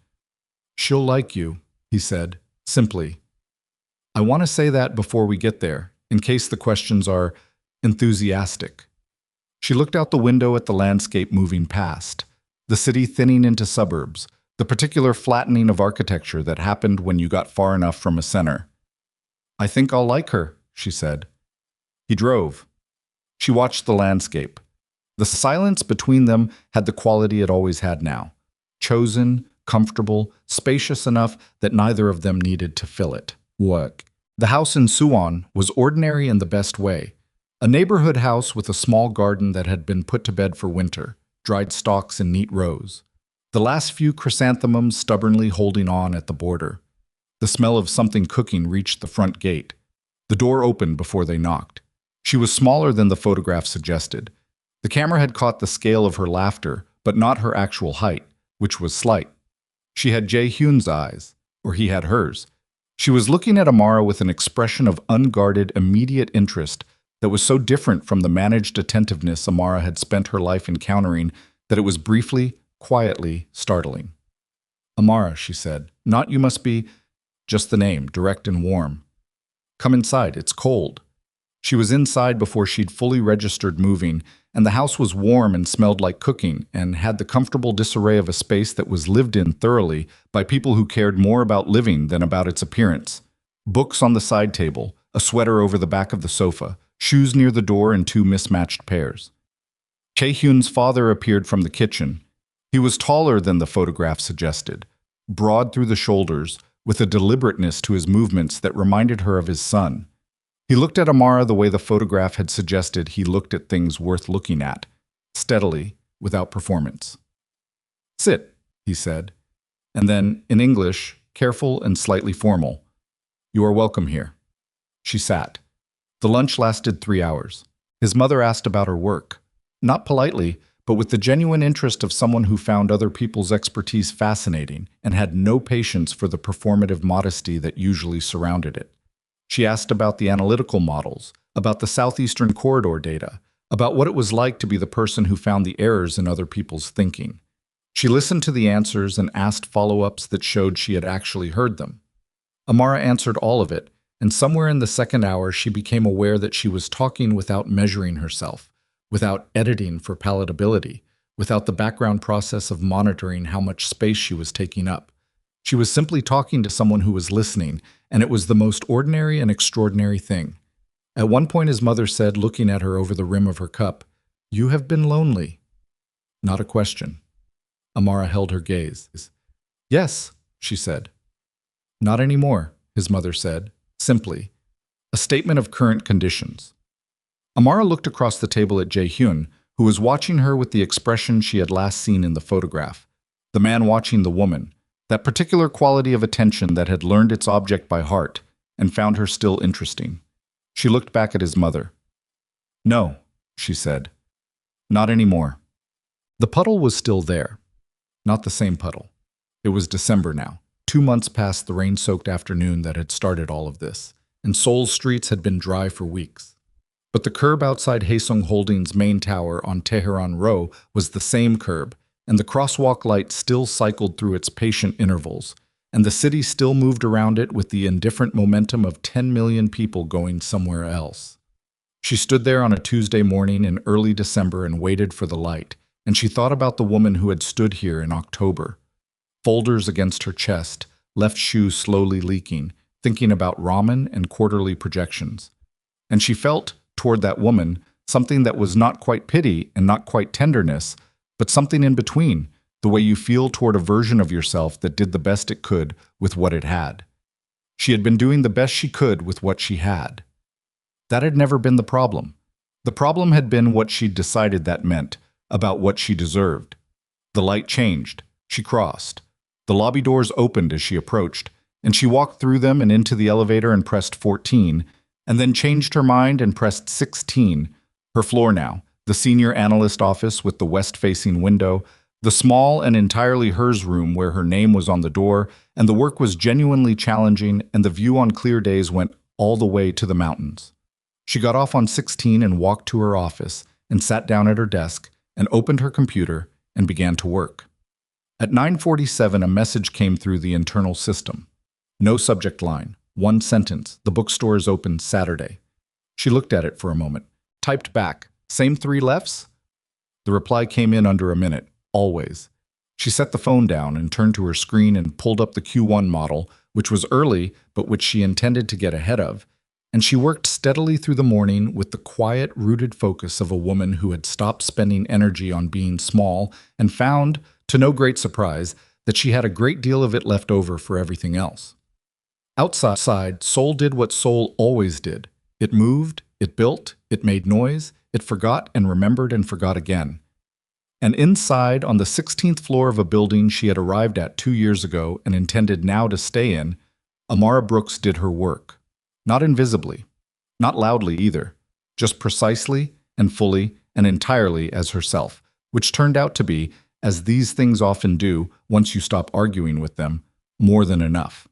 "She'll like you," he said, simply. "I want to say that before we get there, in case the questions are enthusiastic." She looked out the window at the landscape moving past, the city thinning into suburbs, the particular flattening of architecture that happened when you got far enough from a center. "I think I'll like her," she said. He drove. She watched the landscape. The silence between them had the quality it always had now. Chosen, comfortable, spacious enough that neither of them needed to fill it. Work. The house in Suwon was ordinary in the best way. A neighborhood house with a small garden that had been put to bed for winter, dried stalks in neat rows. The last few chrysanthemums stubbornly holding on at the border. The smell of something cooking reached the front gate. The door opened before they knocked. She was smaller than the photograph suggested. The camera had caught the scale of her laughter, but not her actual height, which was slight. She had Jae-hyun's eyes, or he had hers. She was looking at Amara with an expression of unguarded, immediate interest that was so different from the managed attentiveness Amara had spent her life encountering that it was briefly, quietly startling. "Amara," she said, "not you must be," just the name, direct and warm. "Come inside, it's cold." She was inside before she'd fully registered moving, and the house was warm and smelled like cooking and had the comfortable disarray of a space that was lived in thoroughly by people who cared more about living than about its appearance. Books on the side table, a sweater over the back of the sofa, shoes near the door in two mismatched pairs. Chae-hyun's father appeared from the kitchen. He was taller than the photograph suggested, broad through the shoulders, with a deliberateness to his movements that reminded her of his son. He looked at Amara the way the photograph had suggested he looked at things worth looking at, steadily, without performance. "Sit," he said, and then, in English, careful and slightly formal, "You are welcome here." She sat. The lunch lasted 3 hours. His mother asked about her work, not politely, but with the genuine interest of someone who found other people's expertise fascinating and had no patience for the performative modesty that usually surrounded it. She asked about the analytical models, about the Southeastern Corridor data, about what it was like to be the person who found the errors in other people's thinking. She listened to the answers and asked follow-ups that showed she had actually heard them. Amara answered all of it, and somewhere in the second hour she became aware that she was talking without measuring herself, without editing for palatability, without the background process of monitoring how much space she was taking up. She was simply talking to someone who was listening, and it was the most ordinary and extraordinary thing. At one point his mother said, looking at her over the rim of her cup, "You have been lonely." Not a question. Amara held her gaze. "Yes," she said. "Not anymore," his mother said, simply. A statement of current conditions. Amara looked across the table at Jae-hyun, who was watching her with the expression she had last seen in the photograph. The man watching the woman, that particular quality of attention that had learned its object by heart and found her still interesting. She looked back at his mother. "No," she said. "Not anymore." The puddle was still there. Not the same puddle. It was December now, 2 months past the rain-soaked afternoon that had started all of this, and Seoul's streets had been dry for weeks. But the curb outside Haesung Holdings' main tower on Tehran Row was the same curb, and the crosswalk light still cycled through its patient intervals, and the city still moved around it with the indifferent momentum of 10 million people going somewhere else. She stood there on a Tuesday morning in early December and waited for the light, and she thought about the woman who had stood here in October. Folders against her chest, left shoe slowly leaking, thinking about ramen and quarterly projections. And she felt, toward that woman, something that was not quite pity and not quite tenderness, but something in between, the way you feel toward a version of yourself that did the best it could with what it had. She had been doing the best she could with what she had. That had never been the problem. The problem had been what she'd decided that meant, about what she deserved. The light changed. She crossed. The lobby doors opened as she approached, and she walked through them and into the elevator and pressed 14, and then changed her mind and pressed 16, her floor now, the senior analyst office with the west-facing window, the small and entirely hers room where her name was on the door, and the work was genuinely challenging, and the view on clear days went all the way to the mountains. She got off on 16 and walked to her office, and sat down at her desk, and opened her computer, and began to work. At 9:47, a message came through the internal system. No subject line, one sentence, the bookstore is open Saturday. She looked at it for a moment, typed back, "Same 3 lefts?" The reply came in under a minute, always. She set the phone down and turned to her screen and pulled up the Q1 model, which was early, but which she intended to get ahead of, and she worked steadily through the morning with the quiet, rooted focus of a woman who had stopped spending energy on being small and found, to no great surprise, that she had a great deal of it left over for everything else. Outside, Seoul did what Seoul always did. It moved, it built, it made noise, it forgot and remembered and forgot again. And inside, on the 16th floor of a building she had arrived at 2 years ago and intended now to stay in, Amara Brooks did her work. Not invisibly, not loudly either, just precisely and fully and entirely as herself, which turned out to be, as these things often do once you stop arguing with them, more than enough.